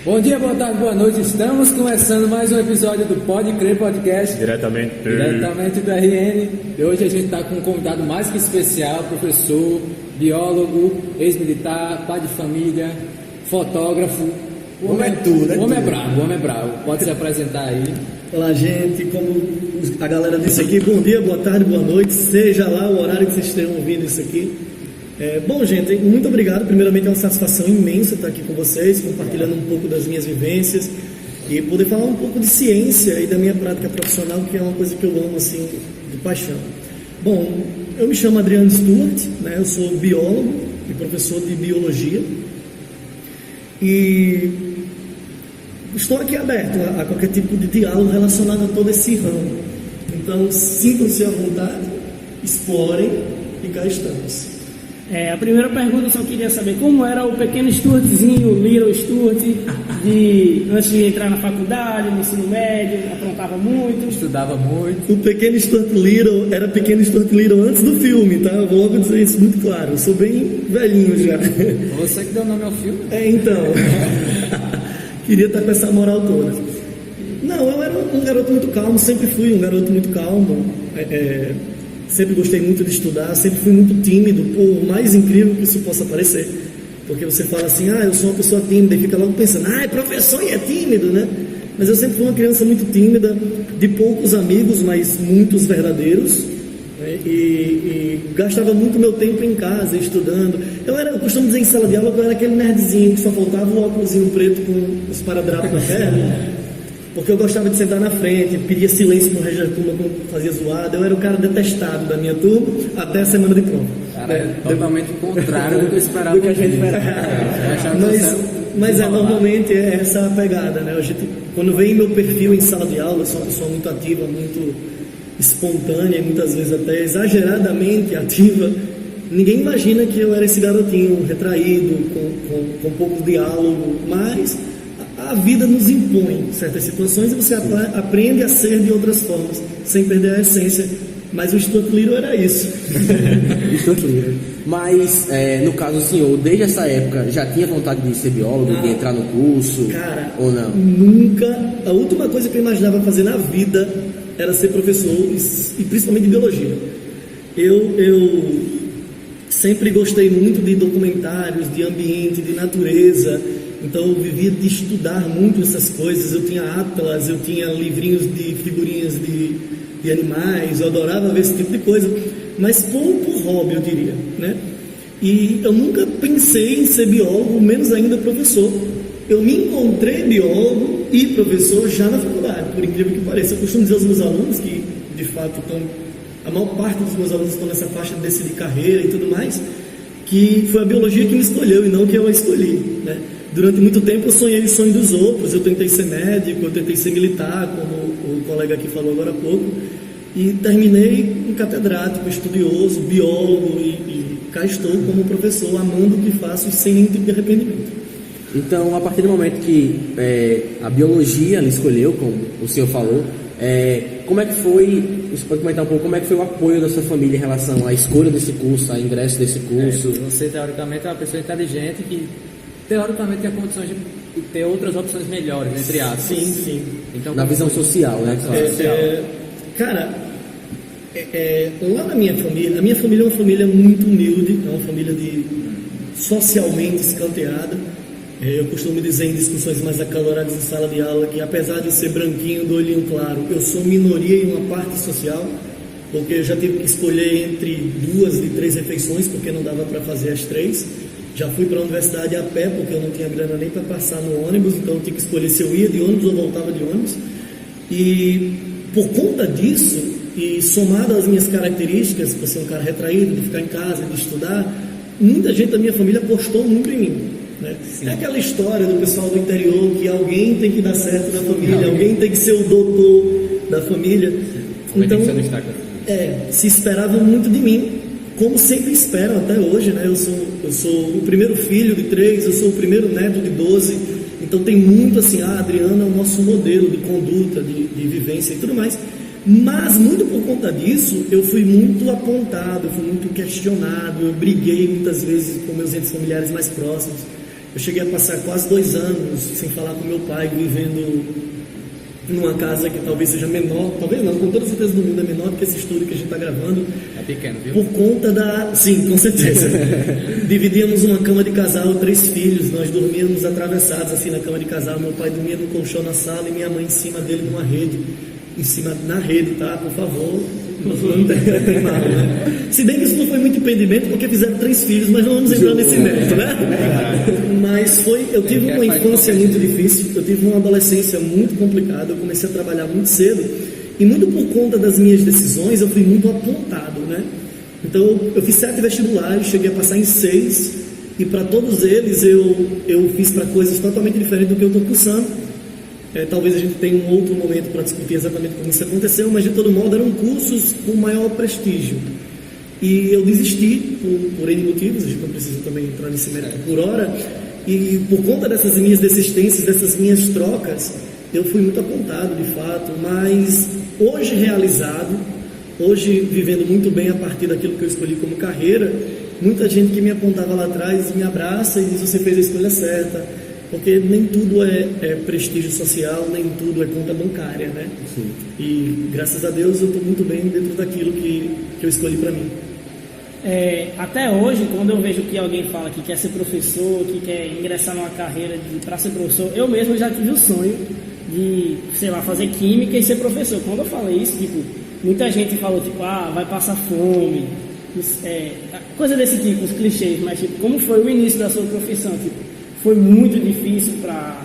Bom dia, boa tarde, boa noite. Estamos começando mais um episódio do Pode Crer Podcast. Diretamente do RN. E hoje a gente está com um convidado mais que especial, professor, biólogo, ex-militar, pai de família, fotógrafo. O homem é tudo. O homem é bravo. Pode se apresentar aí. Olá, gente. Como a galera disse aqui, bom dia, boa tarde, boa noite. Seja lá o horário que vocês estejam ouvindo isso aqui. Bom, gente, muito obrigado. Primeiramente, é uma satisfação imensa estar aqui com vocês, compartilhando um pouco das minhas vivências e poder falar um pouco de ciência e da minha prática profissional, que é uma coisa que eu amo, assim, de paixão. Bom, eu me chamo Adriano Stuart, né? Eu sou biólogo e professor de biologia e estou aqui aberto a qualquer tipo de diálogo relacionado a todo esse ramo. Então, sintam-se à vontade, explorem e cá estamos. A primeira pergunta eu só queria saber como era o pequeno Stuartzinho, Little Stuart, antes de entrar na faculdade, no ensino médio, aprontava muito. Estudava muito. O pequeno Stuart Little era pequeno Stuart Little antes do filme, tá? Eu vou logo dizer isso muito claro. Eu sou bem velhinho já. Você que deu nome ao filme? Então. Queria estar com essa moral toda. Não, eu era um garoto muito calmo, sempre fui um garoto muito calmo. Sempre gostei muito de estudar, sempre fui muito tímido, por mais incrível que isso possa parecer. Porque você fala assim, eu sou uma pessoa tímida, e fica logo pensando, é professor e é tímido, né? Mas eu sempre fui uma criança muito tímida, de poucos amigos, mas muitos verdadeiros, né? E gastava muito meu tempo em casa, estudando. Eu costumo dizer em sala de aula que eu era aquele nerdzinho que só faltava o óculosinho preto com os paradrapos na perna. Porque eu gostava de sentar na frente, pedia silêncio no resto da turma quando fazia zoada. Eu era o cara detestado da minha turma até a semana de prova. Cara, totalmente contrário do que eu esperava. Do que a gente mas normalmente é essa a pegada, né? Quando vem meu perfil em sala de aula, eu sou uma pessoa muito ativa, muito espontânea e muitas vezes até exageradamente ativa. Ninguém imagina que eu era esse garotinho retraído, com pouco diálogo, mas a vida nos impõe certas situações e você aprende a ser de outras formas, sem perder a essência. Mas o Stuart Little era isso. Stuart Little. Mas, no caso, o senhor, desde essa época, já tinha vontade de ser biólogo, de entrar no curso? Cara, ou não? Nunca. A última coisa que eu imaginava fazer na vida era ser professor, e principalmente de biologia. Eu sempre gostei muito de documentários, de ambiente, de natureza. Então eu vivia de estudar muito essas coisas. Eu tinha atlas, eu tinha livrinhos de figurinhas de animais, eu adorava ver esse tipo de coisa, mas por hobby, eu diria, né? E eu nunca pensei em ser biólogo, menos ainda professor. Eu me encontrei biólogo e professor já na faculdade, por incrível que pareça. Eu costumo dizer aos meus alunos que, de fato, a maior parte dos meus alunos estão nessa faixa de decidir carreira e tudo mais, que foi a biologia que me escolheu e não que eu a escolhi, né? Durante muito tempo eu sonhei o sonho dos outros. Eu tentei ser médico, eu tentei ser militar, como o colega aqui falou agora há pouco, e terminei um catedrático, estudioso, biólogo, e cá estou como professor, amando o que faço sem nenhum tipo de arrependimento. Então, a partir do momento que a biologia lhe escolheu, como o senhor falou, como é que foi, você pode comentar um pouco, como é que foi o apoio da sua família em relação à escolha desse curso, ao ingresso desse curso? Você, teoricamente, é uma pessoa inteligente que teoricamente tem condições de ter outras opções melhores, entre aspas. Sim. Então, na visão social, né? Cara, lá na minha família, a minha família é uma família muito humilde, é uma família socialmente escanteada. Eu costumo dizer em discussões mais acaloradas em sala de aula que, apesar de ser branquinho, do olhinho claro, eu sou minoria em uma parte social, porque eu já tive que escolher entre 2 de 3 refeições, porque não dava para fazer as 3. Já fui para a universidade a pé, porque eu não tinha grana nem para passar no ônibus, então eu tinha que escolher se eu ia de ônibus ou voltava de ônibus. E por conta disso, e somado às minhas características, por ser um cara retraído, de ficar em casa, de estudar, muita gente da minha família apostou muito em mim, né? É aquela história do pessoal do interior, que alguém tem que dar certo na família, alguém tem que ser o doutor da família. Então, se esperava muito de mim, como sempre esperam até hoje, né? Eu sou o primeiro filho de 3, eu sou o primeiro neto de 12, então tem muito assim, a Adriana é o nosso modelo de conduta, de vivência e tudo mais. Mas muito por conta disso, eu fui muito apontado, eu fui muito questionado, eu briguei muitas vezes com meus entes familiares mais próximos. Eu cheguei a passar quase 2 anos sem falar com meu pai, vivendo numa casa que talvez seja menor, talvez não, com toda certeza do mundo é menor do que esse estúdio que a gente está gravando. É pequeno, viu? Por conta da... Sim, com certeza. Dividíamos uma cama de casal, 3 filhos, nós dormíamos atravessados assim na cama de casal, meu pai dormia no colchão na sala e minha mãe em cima dele numa rede, na rede, tá? Por favor, não interpretem mal, né? Se bem que isso não foi muito impedimento, porque fizeram 3 filhos, mas não vamos entrar nesse mérito, né? Mas eu tive uma infância muito difícil, eu tive uma adolescência muito complicada, eu comecei a trabalhar muito cedo, e muito por conta das minhas decisões, eu fui muito apontado, né? Então, eu fiz 7 vestibulares, cheguei a passar em 6, e para todos eles eu fiz para coisas totalmente diferentes do que eu estou cursando. Talvez a gente tenha um outro momento para discutir exatamente como isso aconteceu, mas de todo modo eram cursos com maior prestígio. E eu desisti por N motivos, a gente não precisa também entrar nesse mérito por hora, e por conta dessas minhas desistências, dessas minhas trocas, eu fui muito apontado de fato, mas hoje realizado, hoje vivendo muito bem a partir daquilo que eu escolhi como carreira, muita gente que me apontava lá atrás me abraça e diz: você fez a escolha certa, porque nem tudo é prestígio social, nem tudo é conta bancária, né? Sim. E graças a Deus eu estou muito bem dentro daquilo que eu escolhi para mim. Até hoje, quando eu vejo que alguém fala que quer ser professor, que quer ingressar numa carreira para ser professor, eu mesmo já tive o sonho de, sei lá, fazer química e ser professor. Quando eu falei isso, tipo, muita gente falou, tipo, vai passar fome, coisa desse tipo, os clichês, mas tipo, como foi o início da sua profissão? Tipo, foi muito difícil para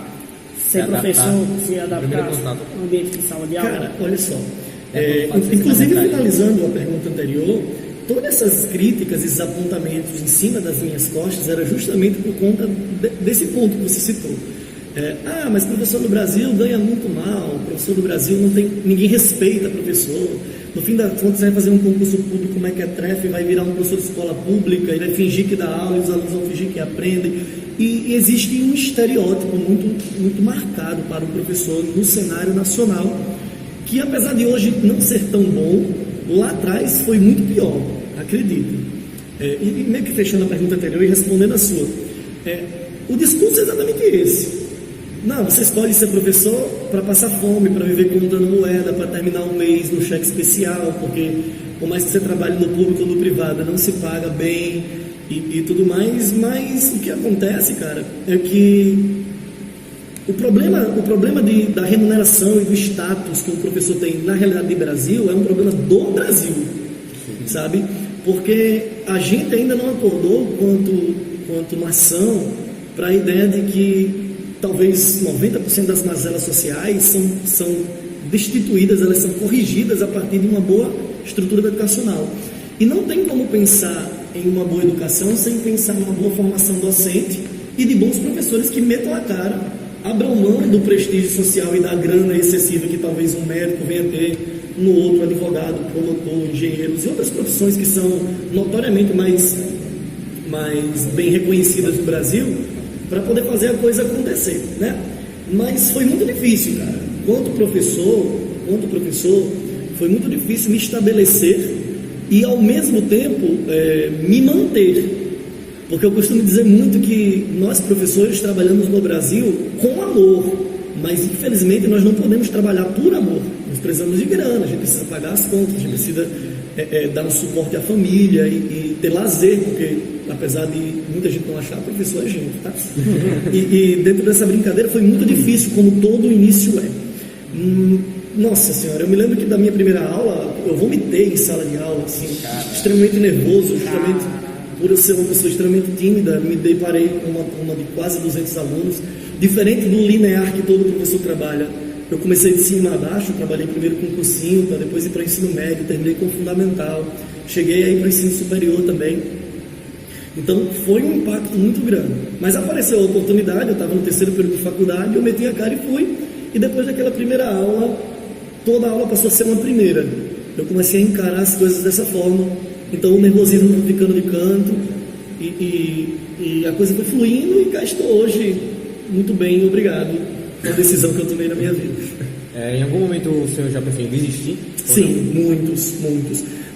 ser professor, se adaptar ao ambiente de sala de aula? Cara, olha só, inclusive finalizando a pergunta anterior, todas essas críticas, esses apontamentos em cima das minhas costas era justamente por conta desse ponto que você citou. Mas professor do Brasil ganha muito mal, professor do Brasil ninguém respeita professor, no fim das contas você vai fazer um concurso público como mequetrefe, vai virar um professor de escola pública e vai fingir que dá aula e os alunos vão fingir que aprendem, e existe um estereótipo muito marcado para o professor no cenário nacional, que apesar de hoje não ser tão bom, lá atrás foi muito pior, acredito. E meio que fechando a pergunta anterior e respondendo a sua, o discurso é exatamente esse. Não, você escolhe ser professor para passar fome, para viver contando moeda, para terminar um mês no cheque especial, porque por mais que você trabalhe no público ou no privado, não se paga bem e tudo mais, mas o que acontece, cara, é que o problema da remuneração e do status que o professor tem na realidade do Brasil é um problema do Brasil, sabe? Porque a gente ainda não acordou quanto nação para a ideia de que talvez 90% das mazelas sociais são destituídas, elas são corrigidas a partir de uma boa estrutura educacional. E não tem como pensar em uma boa educação sem pensar em uma boa formação docente e de bons professores que metam a cara, abram mão do prestígio social e da grana excessiva que talvez um médico venha ter, no outro advogado, promotor, engenheiros e outras profissões que são notoriamente mais bem reconhecidas no Brasil, para poder fazer a coisa acontecer, né? Mas foi muito difícil, cara. Quanto professor, foi muito difícil me estabelecer e ao mesmo tempo me manter, porque eu costumo dizer muito que nós professores trabalhamos no Brasil com amor, mas infelizmente nós não podemos trabalhar por amor. Nós precisamos de grana, a gente precisa pagar as contas, a gente precisa dar um suporte à família e ter lazer, porque apesar de muita gente não achar, professor é gente, tá? E dentro dessa brincadeira foi muito difícil, como todo início é. Nossa senhora, eu me lembro que da minha primeira aula, eu vomitei em sala de aula, assim, extremamente nervoso, justamente por eu ser uma pessoa extremamente tímida, me deparei com uma turma de quase 200 alunos, diferente do linear que todo professor trabalha. Eu comecei de cima a baixo, trabalhei primeiro com cursinho, para depois ir para o ensino médio, terminei com o fundamental, cheguei aí para o ensino superior também. Então foi um impacto muito grande, mas apareceu a oportunidade, eu estava no 3º período de faculdade, eu meti a cara e fui, e depois daquela primeira aula, toda a aula passou a ser uma primeira. Eu comecei a encarar as coisas dessa forma, então o nervosismo foi ficando de canto, e a coisa foi fluindo, e cá estou hoje, muito bem, obrigado, pela decisão que eu tomei na minha vida. Em algum momento o senhor já preferiu desistir? Sim, muitos,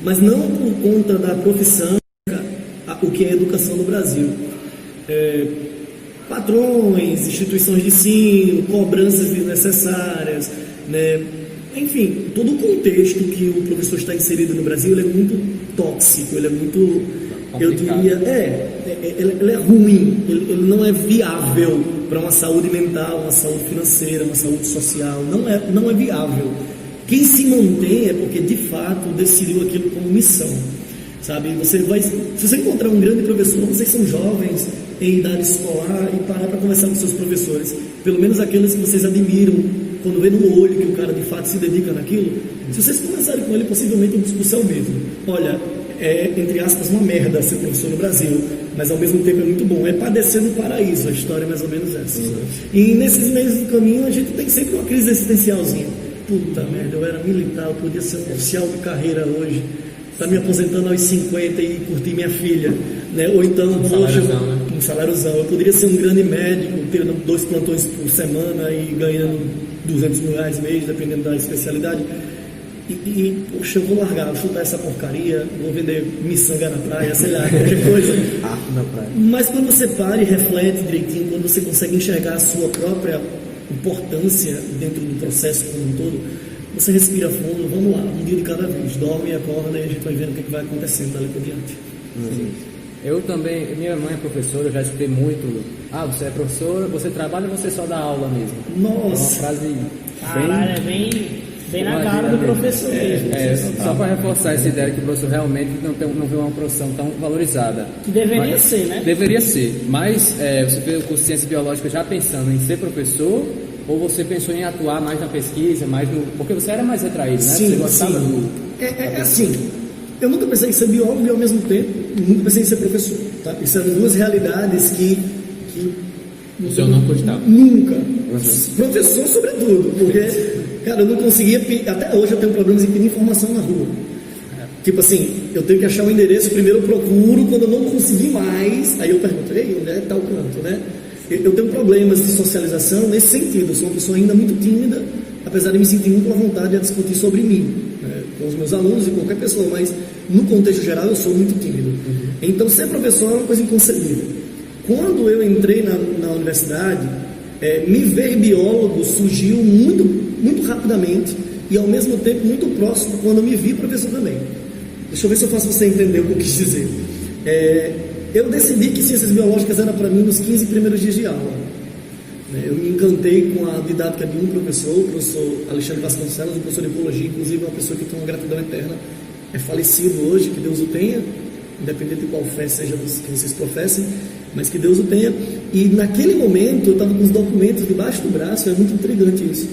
mas não por conta da profissão, o que é educação no Brasil. patrões, instituições de ensino, cobranças desnecessárias, né? Enfim, todo o contexto que o professor está inserido no Brasil, ele é muito tóxico, ele é muito, eu diria, ele é ruim, ele não é viável para uma saúde mental, uma saúde financeira, uma saúde social, não é viável. Quem se mantém é porque de fato decidiu aquilo como missão, sabe? Se você encontrar um grande professor, vocês são jovens em idade escolar, e parar para conversar com seus professores, pelo menos aqueles que vocês admiram, quando vê no olho que o cara de fato se dedica naquilo, se vocês conversarem com ele, possivelmente o discurso é o mesmo. Olha, é, entre aspas, uma merda ser professor no Brasil, mas ao mesmo tempo é muito bom. É padecer no paraíso, a história é mais ou menos essa. E nesses meios do caminho, a gente tem sempre uma crise existencialzinha. Puta merda, eu era militar, eu podia ser um oficial de carreira hoje, tá me aposentando aos 50 e curtir minha filha, né? Ou então, um saláriozão, eu poderia ser um grande médico, tendo 2 plantões por semana e ganhando R$200 mil mês, dependendo da especialidade. Poxa, eu vou largar, vou chutar essa porcaria, vou vender miçanga na praia, sei lá, qualquer coisa. Na praia. Mas quando você para e reflete direitinho, quando você consegue enxergar a sua própria importância dentro do processo como um todo, você respira fundo, vamos lá, um dia de cada vez, dorme e acorda e a gente vai vendo o que vai acontecendo dali por diante. Sim. Eu também, minha mãe é professora, eu já escutei muito, você é professora, você trabalha ou você só dá aula mesmo? Nossa! É uma frase Caralho, é bem na cara do professor mesmo. Só para reforçar essa ideia que o professor realmente não vê uma profissão tão valorizada. Que deveria ser, né? Deveria ser, mas você fez o curso de Ciência Biológica já pensando em ser professor, ou você pensou em atuar mais na pesquisa, porque você era mais retraído, né? Sim, você gostava sim. É assim, eu nunca pensei em ser biólogo e ao mesmo tempo nunca pensei em ser professor, tá? Isso são duas realidades que o senhor não cogitava? Nunca. Professor sobretudo, porque, cara, eu não conseguia, até hoje eu tenho problemas em pedir informação na rua. Tipo assim, eu tenho que achar um endereço, primeiro eu procuro, quando eu não conseguir mais, aí eu pergunto, ei, onde é tal canto, né? Eu tenho problemas de socialização nesse sentido, eu sou uma pessoa ainda muito tímida, apesar de me sentir muito à vontade a discutir sobre mim, né, com os meus alunos e qualquer pessoa, mas no contexto geral eu sou muito tímido. Então ser professor é uma coisa inconcebível. Quando eu entrei na universidade, me ver biólogo surgiu muito, muito rapidamente e ao mesmo tempo muito próximo quando eu me vi professor também. Deixa eu ver se eu faço você entender o que eu quis dizer. Eu decidi que ciências biológicas era para mim nos 15 primeiros dias de aula. Eu me encantei com a didática de um professor, o professor Alexandre Vasconcelos, um professor de biologia, inclusive uma pessoa que tem uma gratidão eterna, é falecido hoje, que Deus o tenha, independente de qual fé seja que vocês professem, mas que Deus o tenha. E naquele momento eu estava com os documentos debaixo do braço, é muito intrigante isso,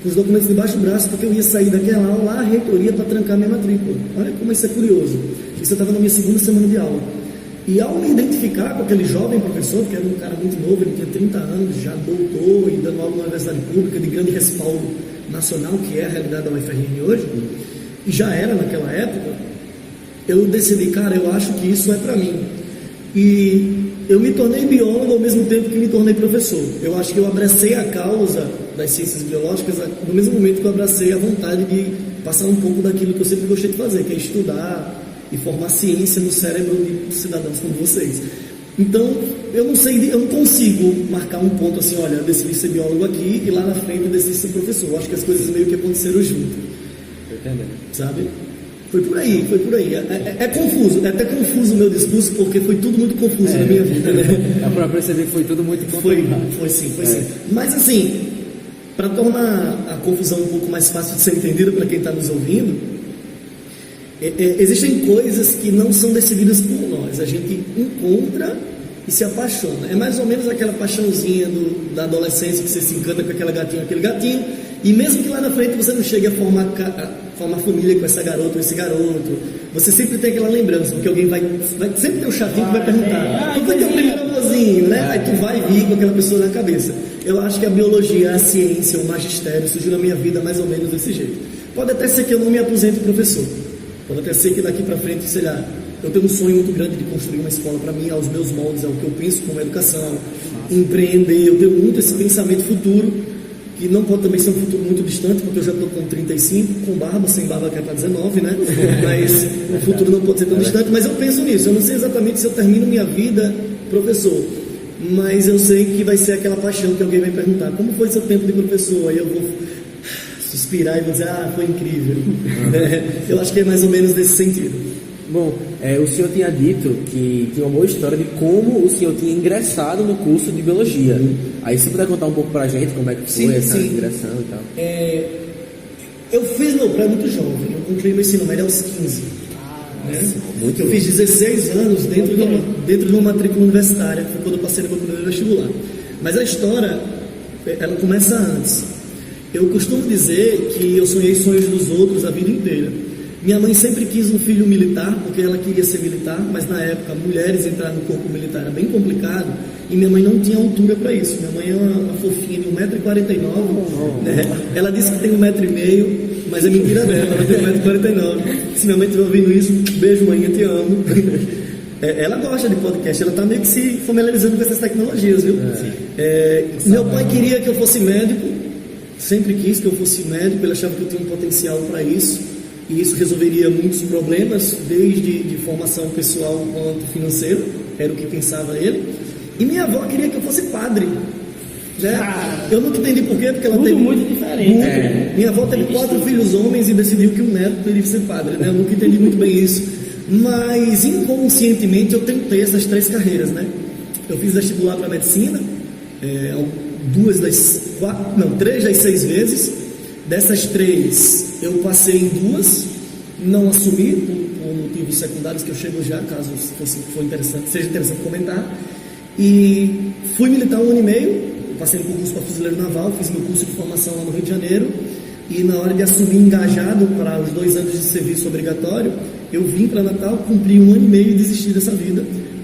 com os documentos debaixo do braço, porque eu ia sair daquela aula lá à reitoria para trancar minha matrícula. Olha como isso é curioso. Isso eu estava na minha segunda semana de aula. E ao me identificar com aquele jovem professor, que era um cara muito novo, ele tinha 30 anos, já doutor e dando aula na universidade pública de grande respaldo nacional, que é a realidade da UFRN hoje, e já era naquela época, eu decidi, cara, eu acho que isso é para mim. E eu me tornei biólogo ao mesmo tempo que me tornei professor. Eu acho que eu abracei a causa das ciências biológicas no mesmo momento que eu abracei a vontade de passar um pouco daquilo que eu sempre gostei de fazer, que é estudar e formar ciência no cérebro de cidadãos como vocês. Então, eu não consigo marcar um ponto assim, olha, eu decidi ser biólogo aqui e lá na frente eu decidi ser professor. Eu acho que as coisas meio que aconteceram junto. Entendeu? Sabe? Foi por aí. É confuso, é até confuso o meu discurso, porque foi tudo muito confuso na minha vida, né? É para perceber que foi tudo muito complicado. Foi sim. Mas assim, para tornar a confusão um pouco mais fácil de ser entendida para quem está nos ouvindo, existem coisas que não são decididas por nós, a gente encontra e se apaixona. É mais ou menos aquela paixãozinha da adolescência, que você se encanta com aquele gatinho, e mesmo que lá na frente você não chegue a formar família com essa garota ou esse garoto, você sempre tem aquela lembrança, porque alguém vai sempre ter um chatinho que vai perguntar, qual foi teu primeiro amorzinho, né? Aí tu vai vir com aquela pessoa na cabeça. Eu acho que a biologia, a ciência, o magistério surgiu na minha vida mais ou menos desse jeito. Pode até ser que eu não me aposente professor, pode até ser que daqui para frente, sei lá, eu tenho um sonho muito grande de construir uma escola para mim, aos meus moldes, ao que eu penso como educação, empreender. Eu tenho muito esse pensamento futuro, que não pode também ser um futuro muito distante, porque eu já estou com 35, com barba, sem barba que é para 19, né? Mas o futuro não pode ser tão distante, mas eu penso nisso. Eu não sei exatamente se eu termino minha vida professor. mas eu sei que vai ser aquela paixão que alguém vai perguntar, como foi seu tempo de professor? Aí eu vou suspirar e vou dizer, foi incrível. Eu acho que é mais ou menos nesse sentido. Bom, o senhor tinha dito que tinha uma boa história de como o senhor tinha ingressado no curso de Biologia. Aí você puder contar um pouco pra gente como é que foi essa ingressão e tal. Eu fiz meu pré muito jovem, eu concluí meu ensino médio aos 15. Eu fiz 16 anos dentro de uma matrícula universitária, foi quando eu passei no meu primeiro vestibular. Mas a história, ela começa antes. Eu costumo dizer que eu sonhei sonhos dos outros a vida inteira. Minha mãe sempre quis um filho militar, porque ela queria ser militar, mas na época mulheres entrar no corpo militar era bem complicado, e minha mãe não tinha altura para isso. Minha mãe é uma fofinha de 1,49m, né? Ela disse que tem 1,5m, mas é mentira dela, ela tem 1,49m. Se minha mãe estiver ouvindo isso, beijo mãe, eu te amo. Ela gosta de podcast, ela está meio que se familiarizando com essas tecnologias, viu? Meu pai queria que eu fosse médico, sempre quis que eu fosse médico, ele achava que eu tinha um potencial para isso. E isso resolveria muitos problemas, desde de formação pessoal quanto financeiro, era o que pensava ele. E minha avó queria que eu fosse padre. Né? Eu nunca entendi por quê, porque ela teve... muito diferente. Minha avó teve 4 filhos homens e decidiu que um neto teria que ser padre. Né? Eu nunca entendi muito bem isso. Mas inconscientemente eu tentei essas 3 carreiras. Né? Eu fiz vestibular para medicina, 3 das 6 vezes. Dessas 3, eu passei em 2, não assumi, por motivos secundários que eu chego já, caso seja interessante comentar. E fui militar 1 ano e meio, passei no concurso para fuzileiro naval, fiz meu curso de formação lá no Rio de Janeiro, e na hora de assumir engajado para os 2 anos de serviço obrigatório, eu vim para Natal, cumpri 1 ano e meio e desisti dessa vida,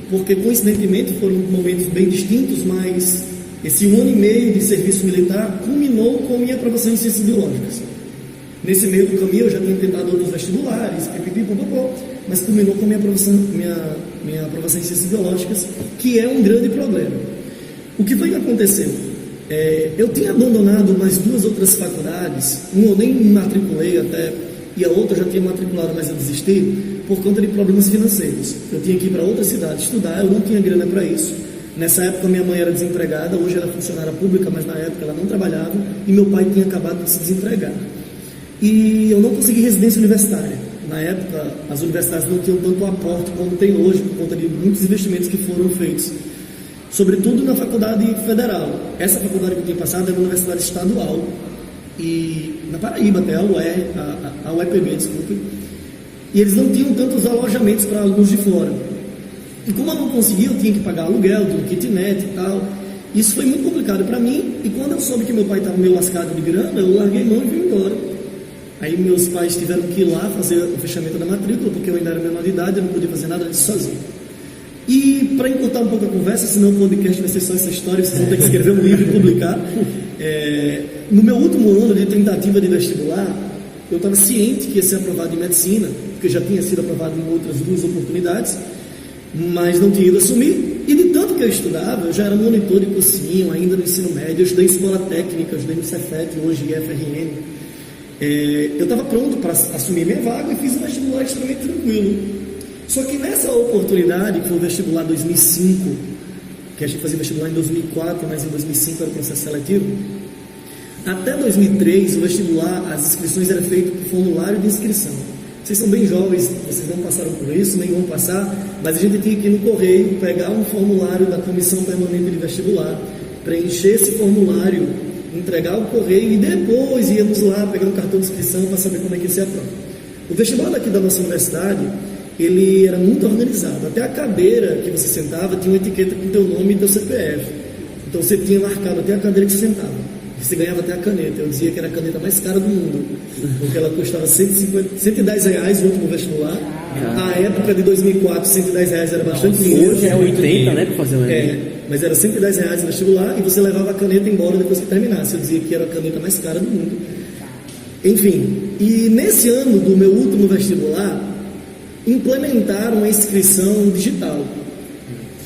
porque coincidentemente foram momentos bem distintos, mas... Esse 1 ano e meio de serviço militar culminou com minha aprovação em ciências biológicas. Nesse meio do caminho eu já tinha tentado outros vestibulares, mas culminou com minha aprovação em ciências biológicas, que é um grande problema. O que foi que aconteceu? Eu tinha abandonado mais 2 outras faculdades, uma eu nem matriculei até, e a outra eu já tinha matriculado, mas eu desisti, por conta de problemas financeiros. Eu tinha que ir para outra cidade estudar, eu não tinha grana para isso. Nessa época minha mãe era desempregada, hoje ela é funcionária pública, mas na época ela não trabalhava, e meu pai tinha acabado de se desempregar. E eu não consegui residência universitária. Na época, as universidades não tinham tanto aporte como tem hoje, por conta de muitos investimentos que foram feitos. Sobretudo na faculdade federal. Essa faculdade que eu tinha passado era uma universidade estadual, e na Paraíba até, a UEPB, desculpe. E eles não tinham tantos alojamentos para alunos de fora. E como eu não conseguia, eu tinha que pagar aluguel, tinha kitnet e tal. Isso foi muito complicado para mim. E quando eu soube que meu pai estava meio lascado de grana, eu larguei mão e vim embora. Aí meus pais tiveram que ir lá fazer o fechamento da matrícula, porque eu ainda era menor de idade, eu não podia fazer nada disso sozinho. E para encurtar um pouco a conversa, senão o podcast vai ser só essa história, vocês vão ter que escrever um livro e publicar. No meu último ano de tentativa de vestibular, eu estava ciente que ia ser aprovado em medicina, porque eu já tinha sido aprovado em outras 2 oportunidades, mas não tinha ido assumir, e de tanto que eu estudava, eu já era monitor de cursinho, ainda no ensino médio, eu estudei em escola técnica, eu estudei no Cefet, hoje IFRN. Eu estava pronto para assumir minha vaga e fiz um vestibular extremamente tranquilo. Só que nessa oportunidade, que foi o vestibular 2005, que a gente fazia vestibular em 2004, mas em 2005 era o processo seletivo, até 2003 o vestibular, as inscrições eram feitas por formulário de inscrição. Vocês são bem jovens, vocês não passaram por isso, nem vão passar, mas a gente tinha que ir no correio, pegar um formulário da Comissão Permanente de Vestibular, preencher esse formulário, entregar o correio e depois íamos lá pegar um cartão de inscrição para saber como é que ia ser a prova. O vestibular daqui da nossa universidade, ele era muito organizado. Até a cadeira que você sentava tinha uma etiqueta com o teu nome e teu CPF. Então você tinha marcado até a cadeira que você sentava. Você ganhava até a caneta. Eu dizia que era a caneta mais cara do mundo, porque ela custava R$110 o último vestibular. Na época de 2004, R$110 era bastante dinheiro. Hoje é 80, né, para fazer uma mas era R$110 o vestibular e você levava a caneta embora depois que terminasse. Eu dizia que era a caneta mais cara do mundo. Enfim, e nesse ano do meu último vestibular, implementaram a inscrição digital.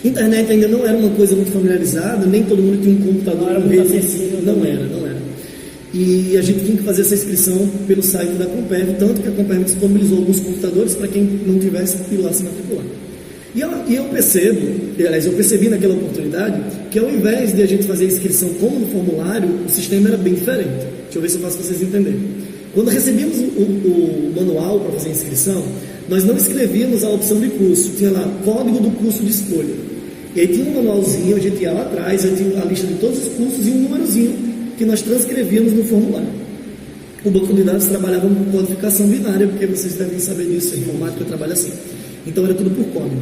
Internet ainda não era uma coisa muito familiarizada, nem todo mundo tinha um computador. Não era muito acessível. Não era. E a gente tinha que fazer essa inscrição pelo site da Comperv, tanto que a Comperv disponibilizou alguns computadores para quem não tivesse ir lá se matricular. E eu percebi naquela oportunidade que ao invés de a gente fazer a inscrição como no formulário, o sistema era bem diferente. Deixa eu ver se eu faço para vocês entenderem. Quando recebíamos o manual para fazer a inscrição, nós não escrevíamos a opção de curso, tinha lá código do curso de escolha. E aí tinha um manualzinho, a gente ia lá atrás, aí tinha a lista de todos os cursos e um númerozinho que nós transcrevíamos no formulário. O banco de dados trabalhava com codificação binária, porque vocês devem saber disso, a informática trabalha assim. Então era tudo por código.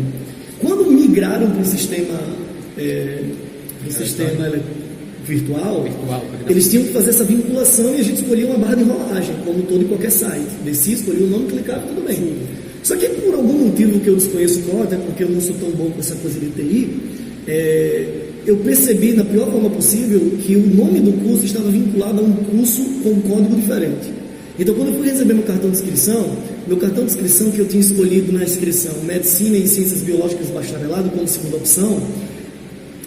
Quando migraram para o sistema virtual, eles tinham que fazer essa vinculação e a gente escolhia uma barra de rolagem, como todo e qualquer site. Descia, escolhia o nome, clicava, tudo bem. Só que por algum motivo que eu desconheço qual, até porque eu não sou tão bom com essa coisa de TI, eu percebi, na pior forma possível, que o nome do curso estava vinculado a um curso com um código diferente. Então, quando eu fui receber meu cartão de inscrição que eu tinha escolhido na inscrição Medicina e Ciências Biológicas Bacharelado como segunda opção,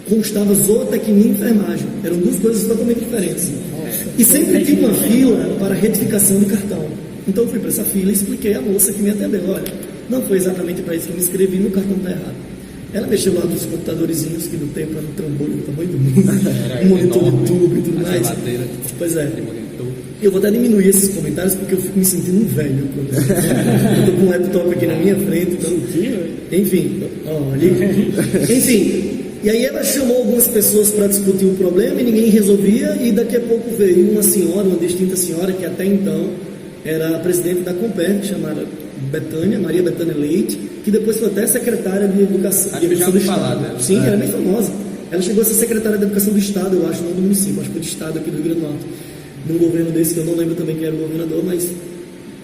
constava zootecnia e enfermagem. Eram duas coisas totalmente diferentes. E sempre tinha uma fila para retificação do cartão. Então, eu fui para essa fila e expliquei à moça que me atendeu: olha, não foi exatamente para isso que eu me inscrevi, meu cartão está errado. Ela mexeu lá nos computadorzinhos que no tempo era um trambolho do tamanho do mundo, um monitor de tubo e tudo mais. Pois é. Eu vou até diminuir esses comentários porque eu fico me sentindo um velho. Eu estou com um laptop aqui na minha frente. Então, enfim, olha. Enfim, e aí ela chamou algumas pessoas para discutir o problema e ninguém resolvia. E daqui a pouco veio uma senhora, uma distinta senhora, que até então era a presidente da Comperj, chamada Maria Bethânia Leite, que depois foi até secretária de Educação do Estado. Né? Sim, ela é bem famosa. Ela chegou a ser secretária de Educação do Estado, eu acho, não do município, acho que foi do Estado aqui do Rio Grande do Norte. De um governo desse que eu não lembro também quem era o governador, mas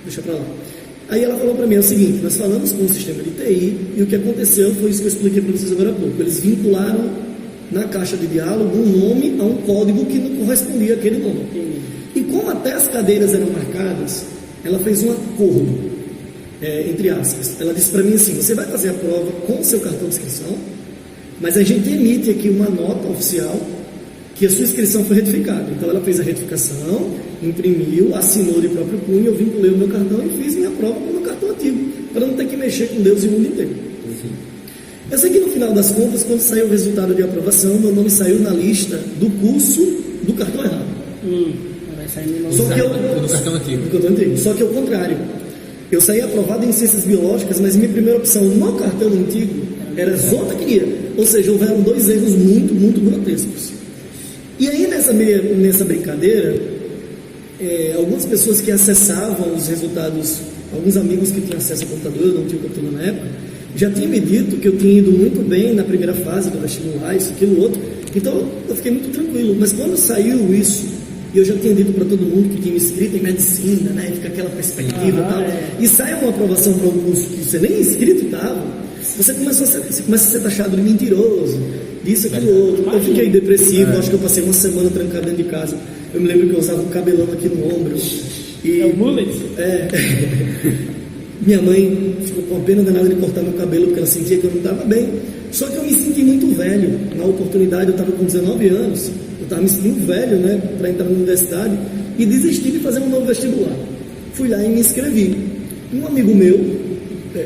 deixa pra lá. Aí ela falou para mim: é o seguinte, nós falamos com o sistema de TI e o que aconteceu foi isso que eu expliquei para vocês agora há pouco. Eles vincularam na caixa de diálogo um nome a um código que não correspondia àquele nome. E como até as cadeiras eram marcadas, ela fez um acordo, entre aspas. Ela disse para mim assim: você vai fazer a prova com o seu cartão de inscrição, mas a gente emite aqui uma nota oficial que a sua inscrição foi retificada. Então ela fez a retificação, imprimiu, assinou de próprio punho, eu vinculei o meu cartão e fiz minha prova com o meu cartão antigo, para não ter que mexer com Deus e o mundo inteiro. Eu sei que no final das contas, quando saiu o resultado de aprovação, meu nome saiu na lista do curso do cartão errado. Só que do cartão antigo. Do cartão antigo. Só que ao contrário. Eu saí aprovado em Ciências Biológicas, mas minha primeira opção no cartão antigo era zootecnia. Ou seja, houveram 2 erros muito, muito grotescos. E aí nessa brincadeira, algumas pessoas que acessavam os resultados, alguns amigos que tinham acesso ao computador, eu não tinha computador na época, já tinham me dito que eu tinha ido muito bem na primeira fase do vestibular, isso, aquilo, outro. Então eu fiquei muito tranquilo. Mas quando saiu isso, e eu já tinha dito para todo mundo que tinha me inscrito em medicina, né, fica aquela perspectiva e tal, e sai uma aprovação para um curso que você nem inscrito estava, você começa a ser taxado de mentiroso, disso, aquilo, outro. Eu fiquei depressivo, acho que eu passei uma semana trancado dentro de casa. Eu me lembro que eu usava um cabelão aqui no ombro. E, o mullet? Minha mãe ficou com a pena danada de cortar meu cabelo, porque ela sentia que eu não estava bem. Só que eu me senti muito velho. Na oportunidade, eu estava com 19 anos, eu estava me sentindo velho, né, para entrar na universidade, e desisti de fazer um novo vestibular. Fui lá e me inscrevi. Um amigo meu,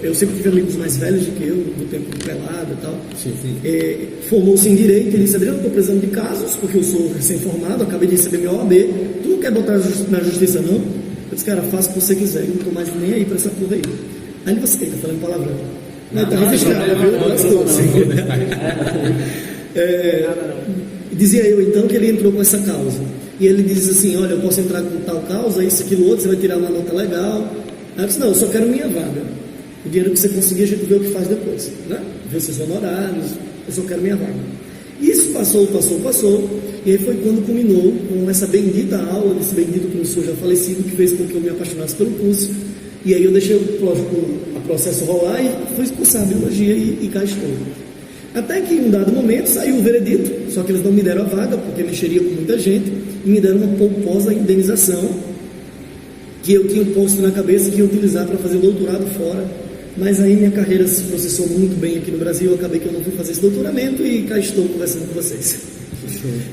eu sempre tive amigos mais velhos do que eu, do tempo pelado e tal, formou-se em Direito. Ele disse: Adriano, estou precisando de casos, porque eu sou recém-formado, acabei de receber minha OAB, tu não quer botar na justiça não? Eu disse: cara, faça o que você quiser, eu não estou mais nem aí para essa porra aí. Aí ele disse: tá falando palavrão. Mas tá registrado, viu? Dizia eu então que ele entrou com essa causa. E ele diz assim: olha, eu posso entrar com tal causa, isso, aquilo, outro, você vai tirar uma nota legal. Aí eu disse: não, eu só quero minha vaga. O dinheiro que você conseguir, a gente vê o que faz depois, né? Vê seus honorários, eu só quero minha vaga. Isso passou, e aí foi quando culminou com essa bendita aula desse bendito professor já falecido, que fez com que eu me apaixonasse pelo curso. E aí eu deixei o processo rolar e fui cursar biologia e cá estou. Até que em um dado momento saiu o veredito, só que eles não me deram a vaga, porque mexeria com muita gente, e me deram uma pomposa indenização que eu tinha posto na cabeça que ia utilizar para fazer doutorado fora. Mas aí minha carreira se processou muito bem aqui no Brasil, eu acabei que eu não fui fazer esse doutoramento e cá estou conversando com vocês.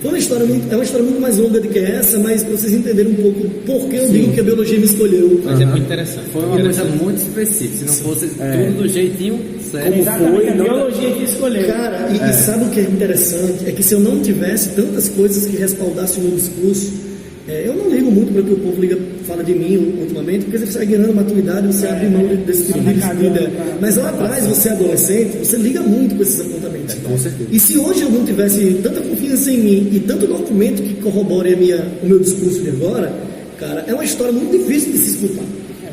Foi uma história muito, é uma história muito mais longa do que essa, mas para vocês entenderem um pouco por que eu digo que a biologia me escolheu. Mas é muito interessante. Foi uma coisa muito específica. Se não fosse tudo do jeitinho certo. Exatamente, a biologia que escolheu. Cara, e sabe o que é interessante? É que se eu não tivesse tantas coisas que respaldassem o meu discurso, eu não ligo muito para o que o povo fala de mim ultimamente, porque você vai ganhando maturidade, você abre mão desse tipo de ideia. Mas lá atrás, você é adolescente, você liga muito com esses apontamentos. Com certeza. E se hoje eu não tivesse tanta confiança em mim e tanto documento que corrobore o meu discurso de agora, cara, é uma história muito difícil de se escutar.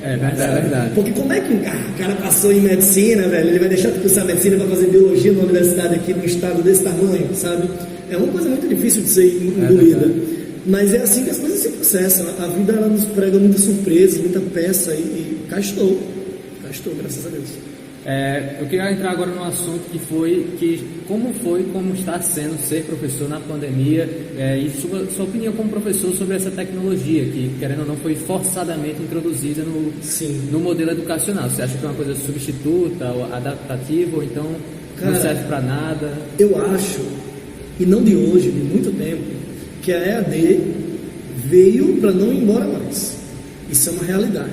É verdade. Porque como é que o cara passou em medicina, velho, ele vai deixar de cursar medicina para fazer biologia numa universidade aqui num estado desse tamanho, sabe? É uma coisa muito difícil de ser engolida. Mas é assim que as coisas se processam. A vida, ela nos prega muita surpresa, muita peça e cá estou, graças a Deus. Eu queria entrar agora num assunto como está sendo ser professor na pandemia, e sua opinião como professor sobre essa tecnologia que, querendo ou não, foi forçadamente introduzida no modelo educacional. Você acha que é uma coisa substituta, ou adaptativa, ou então não serve para nada? Eu acho, e não de hoje, de muito tempo, que a EAD veio para não ir embora mais. Isso é uma realidade,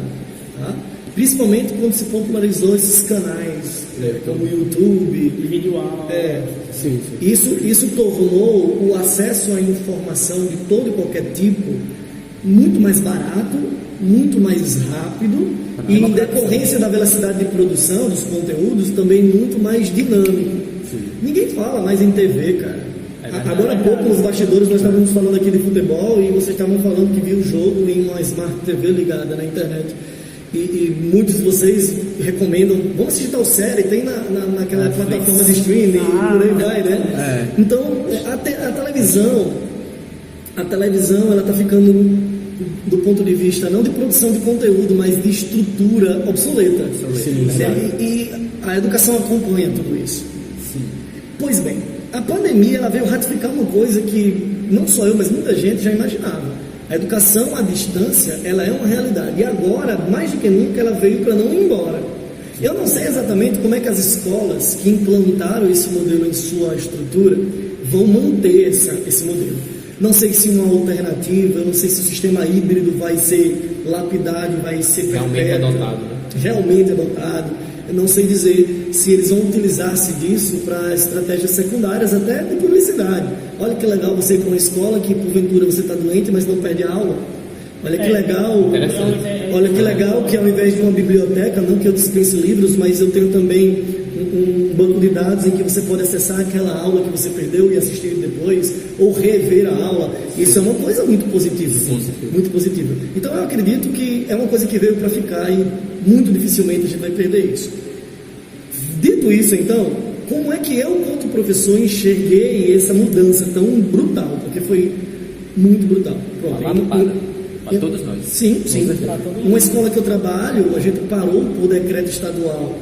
tá? Principalmente quando se popularizou esses canais, como o YouTube e vídeo aula. Sim. Isso tornou o acesso à informação de todo e qualquer tipo muito mais barato, muito mais rápido e, em decorrência da velocidade de produção dos conteúdos, também muito mais dinâmico. Ninguém fala mais em TV, cara. Agora há pouco, nos bastidores, nós estávamos falando aqui de futebol e vocês estavam falando que viu o jogo em uma Smart TV ligada na internet. E muitos de vocês recomendam, vamos assistir tal série, tem naquela plataforma de streaming, por aí vai, né? Então, a televisão ela está ficando, do ponto de vista não de produção de conteúdo, mas de estrutura obsoleta. E a educação acompanha tudo isso. Pois bem, a pandemia ela veio ratificar uma coisa que não só eu, mas muita gente já imaginava. A educação à distância, ela é uma realidade. E agora, mais do que nunca, ela veio para não ir embora. Eu não sei exatamente como é que as escolas que implantaram esse modelo em sua estrutura vão manter esse modelo. Não sei se uma alternativa, eu não sei se o sistema híbrido vai ser lapidado, vai ser realmente adotado. Eu não sei dizer se eles vão utilizar-se disso para estratégias secundárias, até de publicidade. Olha que legal você ir para uma escola que porventura você está doente, mas não perde a aula. Olha que legal que ao invés de uma biblioteca, não que eu dispense livros, mas eu tenho também um banco de dados em que você pode acessar aquela aula que você perdeu e assistir depois, ou rever a aula. Isso é uma coisa muito positiva. Muito positiva. Então eu acredito que é uma coisa que veio para ficar e muito dificilmente a gente vai perder isso. Dito isso, então, como é que eu, enquanto professor, enxerguei essa mudança tão brutal? Porque foi muito brutal. Para todos nós. Sim. Uma escola que eu trabalho, a gente parou por decreto estadual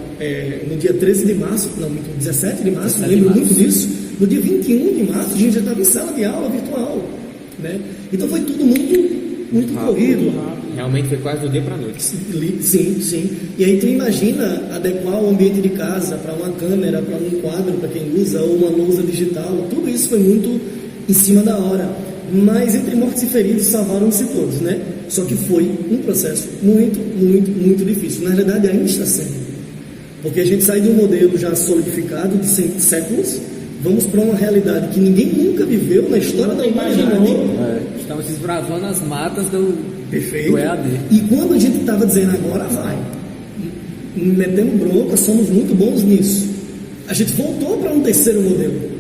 no dia 13 de março, não, 17 de março, lembro muito disso. No dia 21 de março, a gente já estava em sala de aula virtual. Né? Então foi tudo muito corrido. Realmente foi quase do dia para a noite. Sim. E aí tu imagina adequar o ambiente de casa para uma câmera, para um quadro, para quem usa, ou uma lousa digital. Tudo isso foi muito em cima da hora. Mas entre mortos e feridos salvaram-se todos, né? Só que foi um processo muito difícil. Na verdade, ainda está sendo. Porque a gente sai de um modelo já solidificado de séculos, vamos para uma realidade que ninguém nunca viveu na história da humanidade. Estamos desbravando as matas do EAD. E quando a gente estava dizendo agora vai, metendo bronca, somos muito bons nisso. A gente voltou para um terceiro modelo.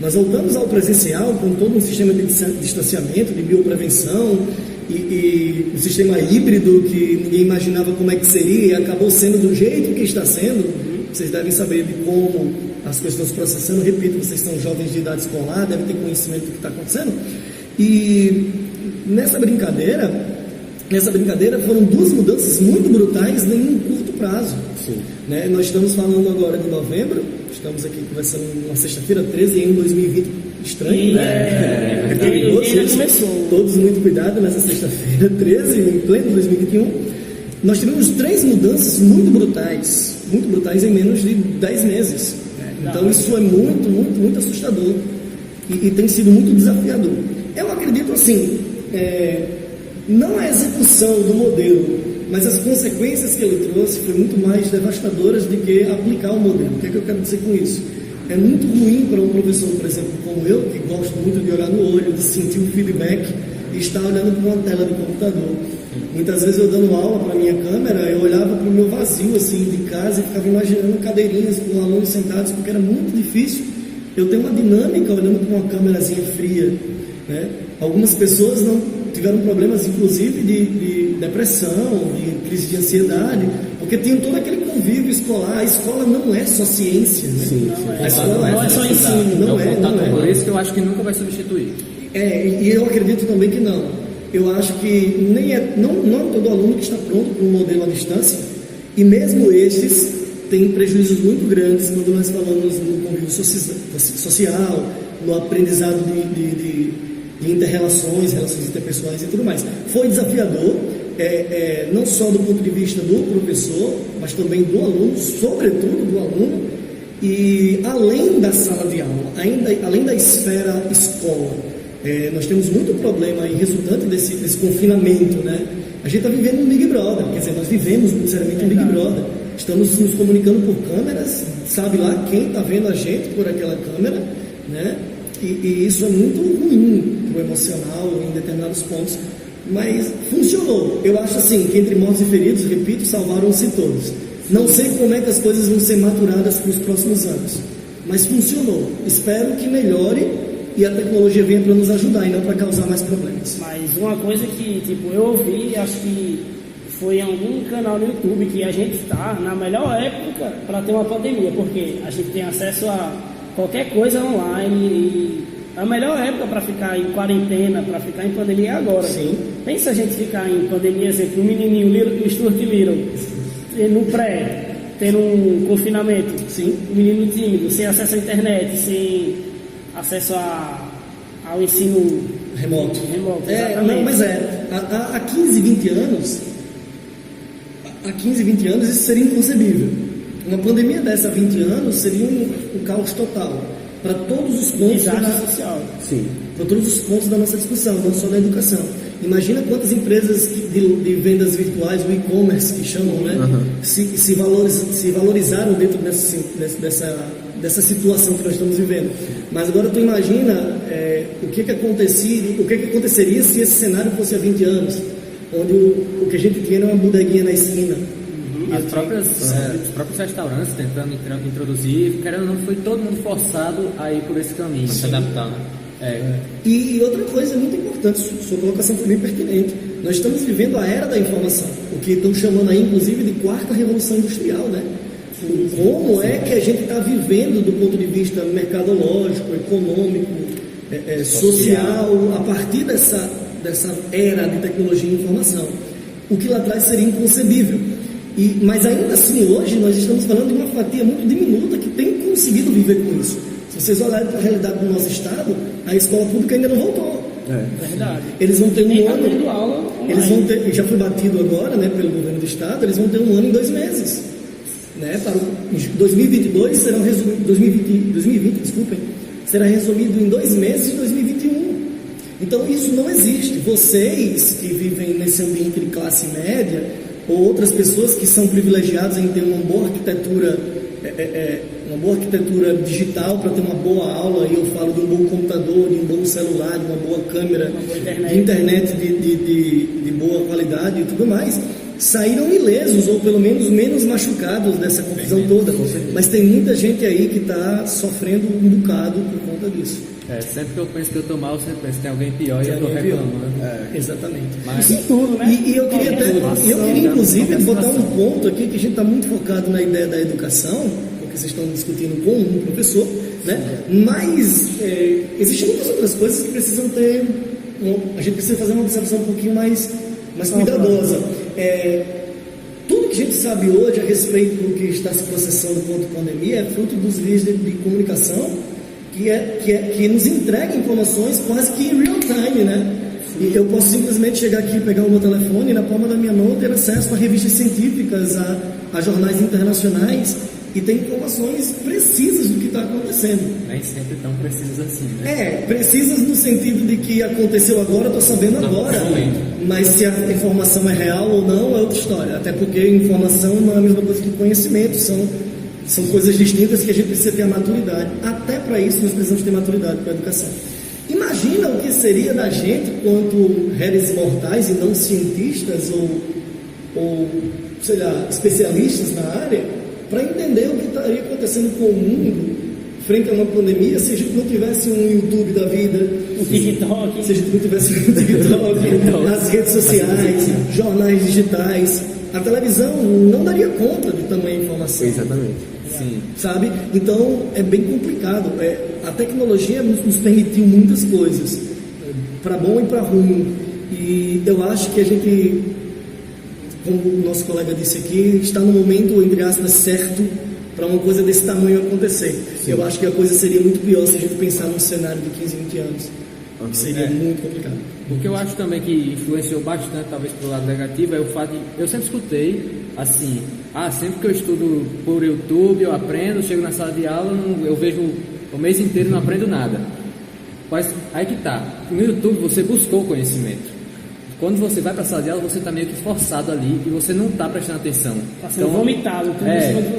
Nós voltamos ao presencial com todo um sistema de distanciamento, de bioprevenção e um sistema híbrido que ninguém imaginava como é que seria e acabou sendo do jeito que está sendo. Vocês devem saber de como as coisas estão se processando. Repito, vocês são jovens de idade escolar, devem ter conhecimento do que está acontecendo. E nessa brincadeira foram duas mudanças muito brutais em um curto prazo. Né? Nós estamos falando agora de novembro, estamos aqui conversando na sexta-feira 13 em 2020, estranho, né? Todos muito cuidado nessa sexta-feira 13, em pleno 2021. Nós tivemos 3 mudanças muito brutais em menos de 10 meses. Então isso é muito assustador. e tem sido muito desafiador. Eu acredito assim, não a execução do modelo, mas as consequências que ele trouxe foi muito mais devastadoras do que aplicar o modelo. O que é que eu quero dizer com isso? É muito ruim para um professor, por exemplo, como eu, que gosto muito de olhar no olho, de sentir o feedback e estar olhando para uma tela de computador. Muitas vezes eu dando aula para a minha câmera, eu olhava para o meu vazio assim, de casa e ficava imaginando cadeirinhas com alunos sentados, porque era muito difícil eu ter uma dinâmica olhando para uma câmerazinha fria, né? Algumas pessoas não tiveram problemas, inclusive, de depressão, de crise de ansiedade, porque tinham todo aquele convívio escolar. A escola não é só ciência, né? Sim, a escola não é só ensino, não é. Por isso que eu acho que nunca vai substituir. E eu acredito também que não. Eu acho que não todo aluno que está pronto para um modelo à distância, e mesmo estes têm prejuízos muito grandes quando nós falamos no convívio social, no aprendizado de inter-relações, relações interpessoais e tudo mais. Foi desafiador, não só do ponto de vista do professor, mas também do aluno, sobretudo do aluno, e além da sala de aula, além da esfera escola. Nós temos muito problema aí resultante desse confinamento, né? A gente está vivendo um Big Brother, quer dizer, nós vivemos muito seriamente um Big Brother. Estamos nos comunicando por câmeras, sabe lá quem está vendo a gente por aquela câmera, né? E isso é muito ruim para o emocional em determinados pontos, mas funcionou. Eu acho assim, que entre mortos e feridos, repito, salvaram-se todos. Não sei como é que as coisas vão ser maturadas para os próximos anos, mas funcionou. Espero que melhore e a tecnologia venha para nos ajudar e não para causar mais problemas. Mas uma coisa que eu ouvi, acho que foi em algum canal no YouTube, que a gente está na melhor época para ter uma pandemia, porque a gente tem acesso a qualquer coisa online e a melhor época para ficar em quarentena, para ficar em pandemia é agora. Sim. Pensa a gente ficar em pandemia, exemplo, um menininho, o Stuart Little, no pré, tendo um confinamento. Sim. Um menino tímido, sem acesso à internet, sem acesso ao ensino remoto. Exatamente. Não, mas há 15, 20 anos, isso seria inconcebível. Uma pandemia dessa há 20 anos seria um caos total para todos os pontos social. Sim. Para todos os pontos da nossa discussão, não só da educação. Imagina quantas empresas de vendas virtuais, o e-commerce que chamam, né? Se valorizaram dentro dessa situação que nós estamos vivendo. Mas agora tu imagina o que aconteceria se esse cenário fosse há 20 anos, onde o que a gente tinha era uma bodeguinha na esquina. Os próprios restaurantes tentando introduzir, querendo ou não, foi todo mundo forçado a ir por esse caminho, se adaptar, né? E outra coisa muito importante, sua colocação foi bem pertinente. Nós estamos vivendo a era da informação, o que estão chamando aí, inclusive, de quarta revolução industrial, né? Como é que a gente está vivendo do ponto de vista mercadológico, econômico, social, a partir dessa era de tecnologia e informação? O que lá atrás seria inconcebível. Mas ainda assim, hoje, nós estamos falando de uma fatia muito diminuta que tem conseguido viver com isso. Se vocês olharem para a realidade do nosso estado, a escola pública ainda não voltou. Verdade. Eles vão ter um ano. Tendo aula Eles vão ter, já foi batido agora, né, pelo governo do estado, eles vão ter um ano em 2 meses. Né, para 2022 serão resumidos, 2020, desculpem, será resumido em 2 meses de 2021. Então isso não existe. Vocês que vivem nesse ambiente de classe média, ou outras pessoas que são privilegiadas em ter uma boa arquitetura digital para ter uma boa aula, e eu falo de um bom computador, de um bom celular, de uma boa câmera, de internet de boa qualidade e tudo mais, saíram ilesos, ou pelo menos menos machucados dessa confusão toda. Mas tem muita gente aí que está sofrendo um bocado por conta disso. Sempre que eu penso que eu estou mal, sempre penso que tem alguém pior e eu estou reclamando. Exatamente. Mas isso tudo, né? E eu queria inclusive botar um ponto aqui, que a gente está muito focado na ideia da educação, porque vocês estão discutindo com um professor, né? Mas existem muitas outras coisas que precisam ter, a gente precisa fazer uma observação um pouquinho mais cuidadosa. Tudo que a gente sabe hoje a respeito do que está se processando contra a pandemia é fruto dos meios de comunicação que nos entrega informações quase que em real time, né? E eu posso simplesmente chegar aqui, pegar o meu telefone e na palma da minha mão ter acesso a revistas científicas, a jornais internacionais, e tem informações precisas do que está acontecendo. Nem sempre tão precisas assim, né? Precisas no sentido de que aconteceu agora, estou sabendo agora. Mas se a informação é real ou não é outra história. Até porque informação não é a mesma coisa que conhecimento, são coisas distintas que a gente precisa ter a maturidade. Até para isso nós precisamos ter maturidade para a educação. Imagina o que seria da gente quanto réis mortais e não cientistas ou sei lá, especialistas na área, para entender o que estaria acontecendo com o mundo frente a uma pandemia, se a gente não tivesse um YouTube da vida, o TikTok, se a gente não tivesse um TikTok, as redes sociais, jornais digitais, a televisão não daria conta de tamanha informação. Exatamente. Sim. Sabe? Então é bem complicado. A tecnologia nos permitiu muitas coisas, para bom e para ruim. E eu acho que a gente, como o nosso colega disse aqui, está no momento, entre aspas, certo para uma coisa desse tamanho acontecer. Sim. Eu acho que a coisa seria muito pior se a gente pensar num cenário de 15, 20 anos. Seria muito complicado. O que eu acho também que influenciou bastante, talvez pelo lado negativo, é o fato de eu sempre escutei assim, sempre que eu estudo por YouTube, eu aprendo, chego na sala de aula, eu vejo o mês inteiro e não aprendo nada. Mas aí que tá, no YouTube você buscou conhecimento. Quando você vai para a sala de aula, você está meio que forçado ali e você não está prestando atenção. Está sendo vomitado.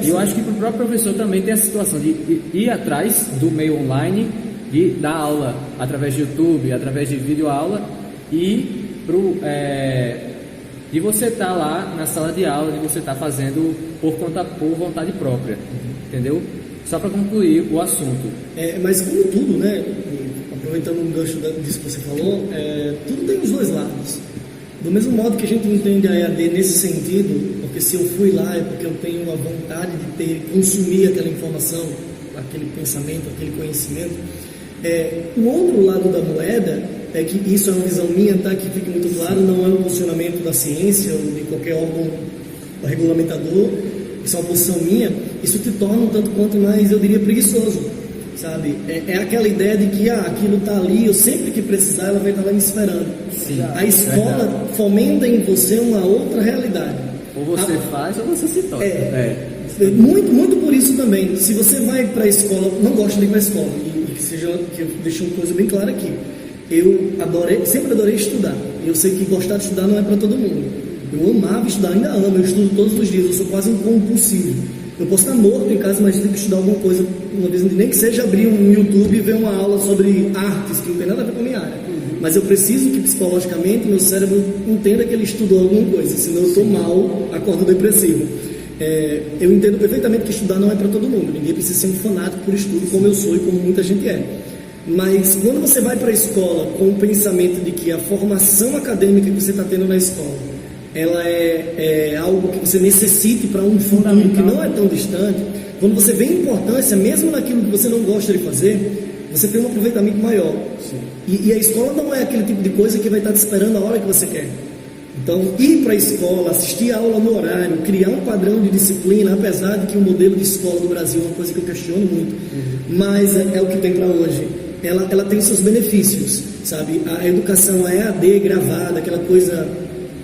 E eu acho que para o próprio professor também tem essa situação de ir atrás do meio online, de dar aula através de YouTube, através de vídeo aula e de você estar lá na sala de aula, de você estar fazendo por vontade própria, entendeu? Só para concluir o assunto. Mas como tudo, né? Aproveitando um gancho disso que você falou, tudo tem os dois lados. Do mesmo modo que a gente entende a EAD nesse sentido, porque se eu fui lá é porque eu tenho a vontade de consumir aquela informação, aquele pensamento, aquele conhecimento. O outro lado da moeda é que isso é uma visão minha, tá? Que fique muito claro, não é um posicionamento da ciência ou de qualquer órgão regulamentador, isso é uma posição minha. Isso te torna um tanto quanto mais, eu diria, preguiçoso, sabe? É aquela ideia de que aquilo está ali, eu sempre que precisar ela vai estar lá me esperando. Sim, a escola fomenta em você uma outra realidade. Ou você faz ou você se torna. Muito, muito por isso também. Se você vai para a escola, não gosta de ir para a escola, que eu deixo uma coisa bem clara aqui. Eu sempre adorei estudar. Eu sei que gostar de estudar não é para todo mundo. Eu amava estudar, ainda amo, eu estudo todos os dias, eu sou quase um compulsivo. Eu posso estar morto em casa, mas eu tenho que estudar alguma coisa, uma vez, nem que seja abrir um YouTube e ver uma aula sobre artes, que não tem nada a ver com a minha área. Mas eu preciso que psicologicamente meu cérebro entenda que ele estudou alguma coisa, senão eu estou mal, acordo depressivo. Eu entendo perfeitamente que estudar não é para todo mundo, ninguém precisa ser um fanático por estudo como eu sou e como muita gente é. Mas quando você vai para a escola com o pensamento de que a formação acadêmica que você está tendo na escola, ela é algo que você necessite para um futuro que não é tão distante, quando você vê a importância, mesmo naquilo que você não gosta de fazer, você tem um aproveitamento maior. E a escola não é aquele tipo de coisa que vai estar te esperando a hora que você quer. Então, ir para a escola, assistir a aula no horário, criar um padrão de disciplina, apesar de que o modelo de escola do Brasil é uma coisa que eu questiono muito, mas é o que tem para hoje. Ela tem seus benefícios, sabe? A educação é EAD gravada, aquela coisa,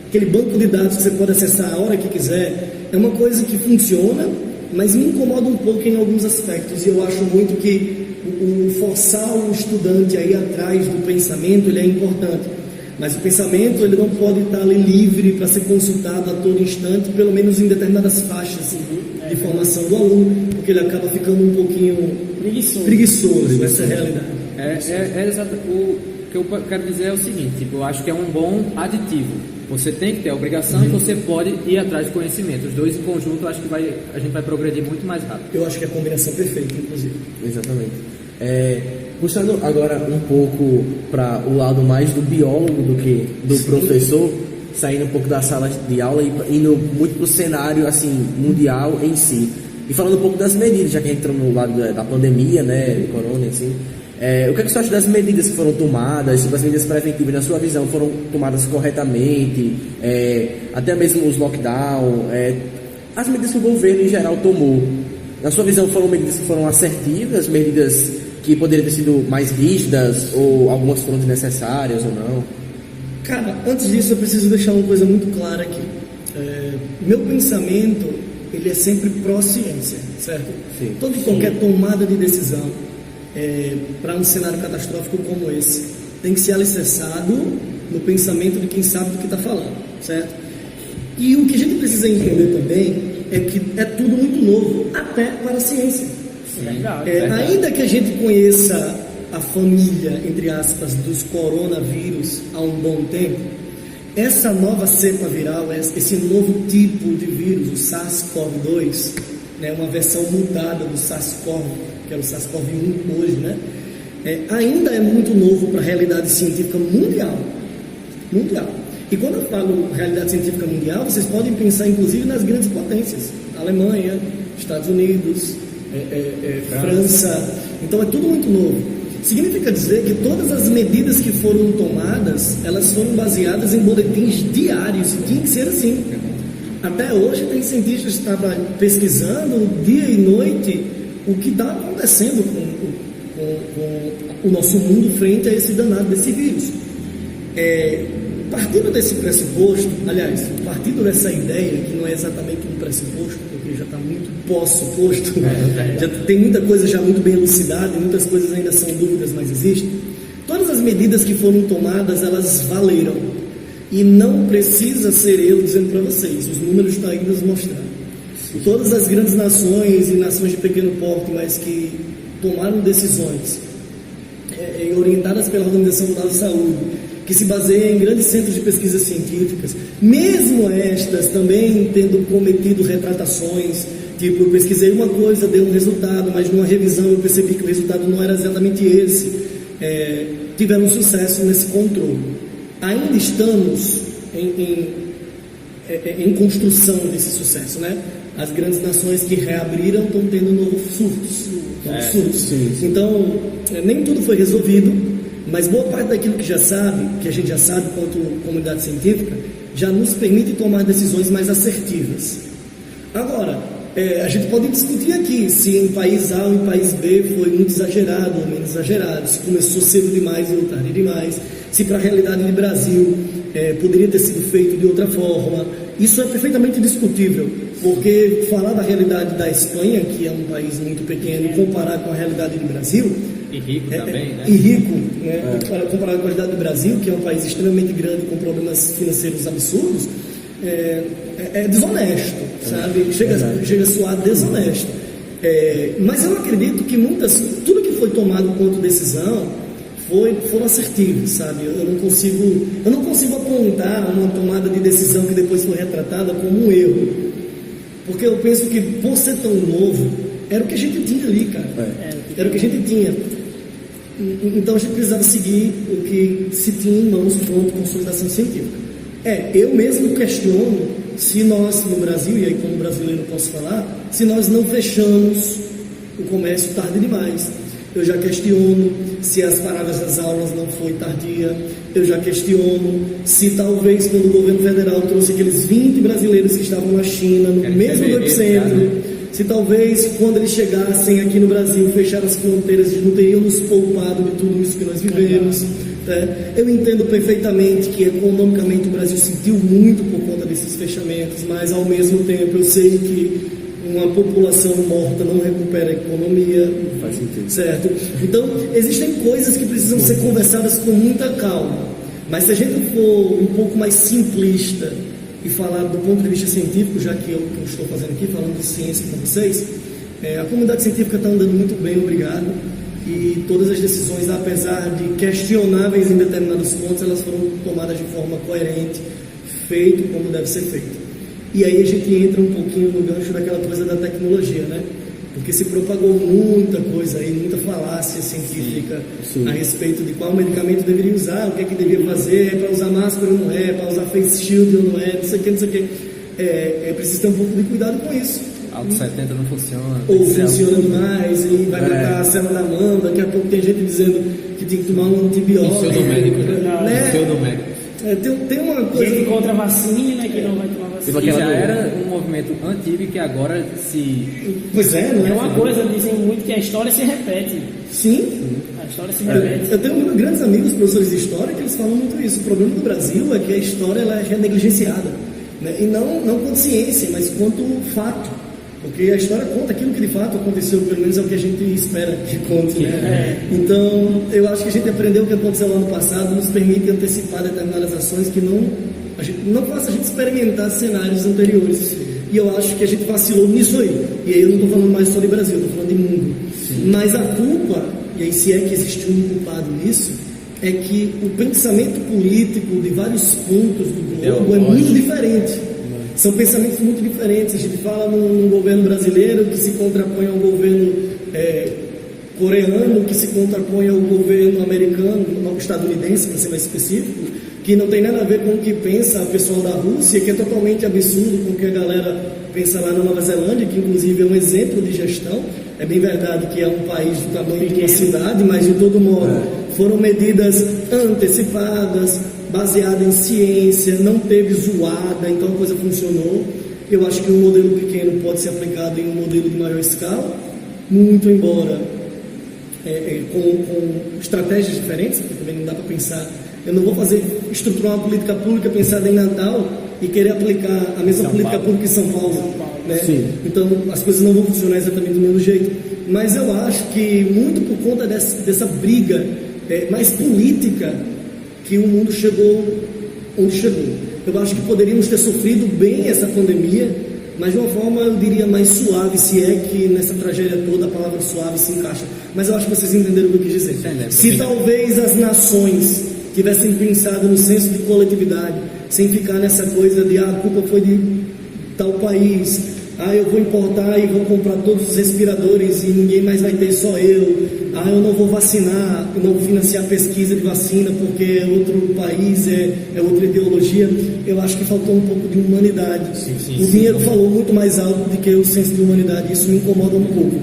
aquele banco de dados que você pode acessar a hora que quiser, é uma coisa que funciona, mas me incomoda um pouco em alguns aspectos, e eu acho muito que o forçar o estudante a ir atrás do pensamento, ele é importante. Mas o pensamento ele não pode estar ali livre para ser consultado a todo instante, pelo menos em determinadas faixas de formação do aluno, porque ele acaba ficando um pouquinho preguiçoso. Essa é a realidade. Exato. O que eu quero dizer é o seguinte, eu acho que é um bom aditivo. Você tem que ter a obrigação e você pode ir atrás de conhecimento. Os dois em conjunto, eu acho que a gente vai progredir muito mais rápido. Eu acho que é a combinação perfeita, inclusive. Exatamente. Puxando agora um pouco para o lado mais do biólogo do que do professor, saindo um pouco da sala de aula e indo muito para o cenário assim, mundial em si. E falando um pouco das medidas, já que a gente entrou no lado da pandemia, né, do corona, assim. O que é que você acha das medidas que foram tomadas, se as medidas preventivas, na sua visão, foram tomadas corretamente, até mesmo os lockdown, as medidas que o governo em geral tomou, na sua visão foram medidas que foram assertivas, medidas que poderiam ter sido mais rígidas, ou algumas foram desnecessárias ou não? Cara, antes disso eu preciso deixar uma coisa muito clara aqui. Meu pensamento ele é sempre pró-ciência, certo? Sim. Toda e qualquer tomada de decisão para um cenário catastrófico como esse tem que ser alicerçado no pensamento de quem sabe do que está falando, certo? E o que a gente precisa entender também é que é tudo muito novo, até para a ciência. Ainda que a gente conheça a família, entre aspas, dos coronavírus há um bom tempo, essa nova cepa viral, esse novo tipo de vírus, o SARS-CoV-2, né, uma versão mudada do SARS-CoV, que era o SARS-CoV-1 hoje, né, ainda é muito novo para a realidade científica mundial. E quando eu falo realidade científica mundial, vocês podem pensar inclusive nas grandes potências, Alemanha, Estados Unidos, França. Então é tudo muito novo. Significa dizer que todas as medidas que foram tomadas, elas foram baseadas em boletins diários, e tinha que ser assim. Até hoje tem cientistas que estavam pesquisando dia e noite o que está acontecendo com o nosso mundo frente a esse danado desse vírus. Partindo desse pressuposto, aliás, partindo dessa ideia, que não é exatamente um pressuposto, porque já está muito pós-suposto, já tem muita coisa já muito bem elucidada, e muitas coisas ainda são dúvidas, mas existem. Todas as medidas que foram tomadas, elas valeram. E não precisa ser eu dizendo para vocês, os números estão aí nos mostrando. Todas as grandes nações e nações de pequeno porte, mas que tomaram decisões orientadas pela Organização Mundial de Saúde, que se baseia em grandes centros de pesquisas científicas, mesmo estas também tendo cometido retratações, tipo, eu pesquisei uma coisa, deu um resultado, mas numa revisão eu percebi que o resultado não era exatamente esse, tiveram sucesso nesse controle. Ainda estamos em construção desse sucesso, né? As grandes nações que reabriram estão tendo novos surtos. Então, nem tudo foi resolvido, mas boa parte daquilo que a gente já sabe quanto comunidade científica, já nos permite tomar decisões mais assertivas. Agora, a gente pode discutir aqui se em país A ou em país B foi muito exagerado ou menos exagerado, se começou cedo demais ou tarde demais, se para a realidade do Brasil poderia ter sido feito de outra forma. Isso é perfeitamente discutível, porque falar da realidade da Espanha, que é um país muito pequeno, e comparar com a realidade do Brasil... E rico também, né? E rico, né? Comparado com a realidade do Brasil, que é um país extremamente grande, com problemas financeiros absurdos, é desonesto, sabe? Chega a soar desonesto. Mas eu acredito que tudo que foi tomado quanto decisão foram assertivos, sabe? Eu não consigo apontar uma tomada de decisão que depois foi retratada como um erro, porque eu penso que por ser tão novo, era o que a gente tinha ali, cara. Era o que a gente tinha. Então a gente precisava seguir o que se tinha em mãos pronto, consolidação científica. Eu mesmo questiono se nós no Brasil, e aí como brasileiro posso falar, se nós não fechamos o comércio tarde demais. Eu já questiono se as paradas das aulas não foi tardia. Eu já questiono se talvez quando o governo federal trouxe aqueles 20 brasileiros que estavam na China, no mesmo do epicentro, se talvez quando eles chegassem aqui no Brasil, fechar as fronteiras, eles não teriam nos poupado de tudo isso que nós vivemos. Eu entendo perfeitamente que economicamente o Brasil sentiu muito por conta desses fechamentos, mas ao mesmo tempo eu sei que uma população morta não recupera a economia. Faz sentido. Certo? Então, existem coisas que precisam ser conversadas com muita calma, mas se a gente for um pouco mais simplista e falar do ponto de vista científico, já que eu estou fazendo aqui, falando de ciência com vocês, a comunidade científica está andando muito bem, obrigado, e todas as decisões, apesar de questionáveis em determinados pontos, elas foram tomadas de forma coerente, feito como deve ser feito. E aí a gente entra um pouquinho no gancho daquela coisa da tecnologia, né? Porque se propagou muita coisa aí, muita falácia científica a respeito de qual medicamento deveria usar, o que é que deveria fazer, para usar máscara ou não é, para usar face shield ou não é, não sei o que, não sei o que. É preciso ter um pouco de cuidado com isso. Alto 70 não funciona. Ou funciona demais e vai matar a célula da mão, daqui a pouco tem gente dizendo que tem que tomar um antibiótico. Isso do médico, né? Isso do médico. Tem uma coisa... Gente contra a vacina, que não vai tomar vacina. Que já era um movimento antigo e que agora se... Pois é, não é? É uma coisa, dizem muito que a história se repete. Sim. A história se repete. Eu tenho grandes amigos, professores de história, que eles falam muito isso. O problema do Brasil é que a história ela é negligenciada. né? E não quanto ciência, mas quanto fato, porque a história conta aquilo que de fato aconteceu, pelo menos é o que a gente espera que conte, né? Então, eu acho que a gente aprendeu o que aconteceu lá no passado, nos permite antecipar determinadas ações que não faça a gente experimentar cenários anteriores. E eu acho que a gente vacilou nisso aí. E aí eu não estou falando mais só de Brasil, estou falando de mundo. Sim. Mas a culpa, e aí se é que existe um culpado nisso, é que o pensamento político de vários pontos do globo é muito diferente. São pensamentos muito diferentes. A gente fala num governo brasileiro que se contrapõe ao governo coreano, que se contrapõe ao governo americano, estadunidense, para ser mais específico, que não tem nada a ver com o que pensa o pessoal da Rússia, que é totalmente absurdo com o que a galera pensa lá na Nova Zelândia, que inclusive é um exemplo de gestão. É bem verdade que é um país do tamanho de uma cidade, mas de todo modo foram medidas antecipadas, baseadas em ciência, não teve zoada, então a coisa funcionou. Eu acho que um modelo pequeno pode ser aplicado em um modelo de maior escala, muito embora com estratégias diferentes, porque também não dá para pensar. Eu não vou estruturar uma política pública pensada em Natal e querer aplicar a mesma política pública em São Paulo. Né? Então as coisas não vão funcionar exatamente do mesmo jeito. Mas eu acho que muito por conta dessa briga mais política que o mundo chegou onde chegou. Eu acho que poderíamos ter sofrido bem essa pandemia, mas de uma forma, eu diria, mais suave, se é que nessa tragédia toda a palavra suave se encaixa. Mas eu acho que vocês entenderam o que eu quis dizer. Se talvez as nações tivessem pensado no senso de coletividade, sem ficar nessa coisa de a culpa foi de tal país, eu vou importar e vou comprar todos os respiradores e ninguém mais vai ter, só eu não vou vacinar, não vou financiar pesquisa de vacina porque é outro país, é outra ideologia. Eu acho que faltou um pouco de humanidade. O dinheiro falou muito mais alto do que o senso de humanidade, isso me incomoda um pouco.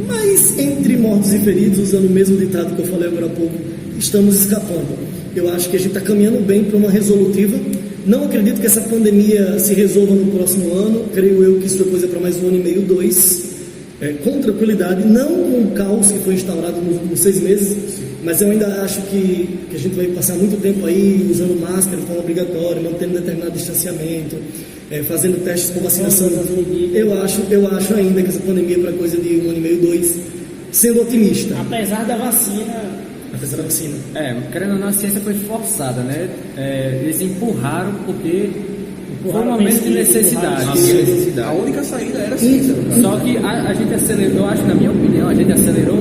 Mas entre mortos e feridos, usando o mesmo ditado que eu falei agora há pouco, estamos escapando. Eu acho que a gente está caminhando bem para uma resolutiva. Não acredito que essa pandemia se resolva no próximo ano. Creio eu que isso é coisa para mais 1 ano e meio, 2, com tranquilidade, não com o caos que foi instaurado nos últimos 6 meses, mas eu ainda acho que a gente vai passar muito tempo aí usando máscara de forma obrigatória, mantendo determinado distanciamento, fazendo testes com vacinação. Eu acho ainda que essa pandemia é para coisa de 1 ano e meio, 2, sendo otimista. Apesar da vacina. Querendo ou não, a ciência foi forçada, né? Eles empurraram porque foi um momento de necessidade. A única saída era a ciência. Só que a gente acelerou, eu acho, na minha opinião, a gente acelerou.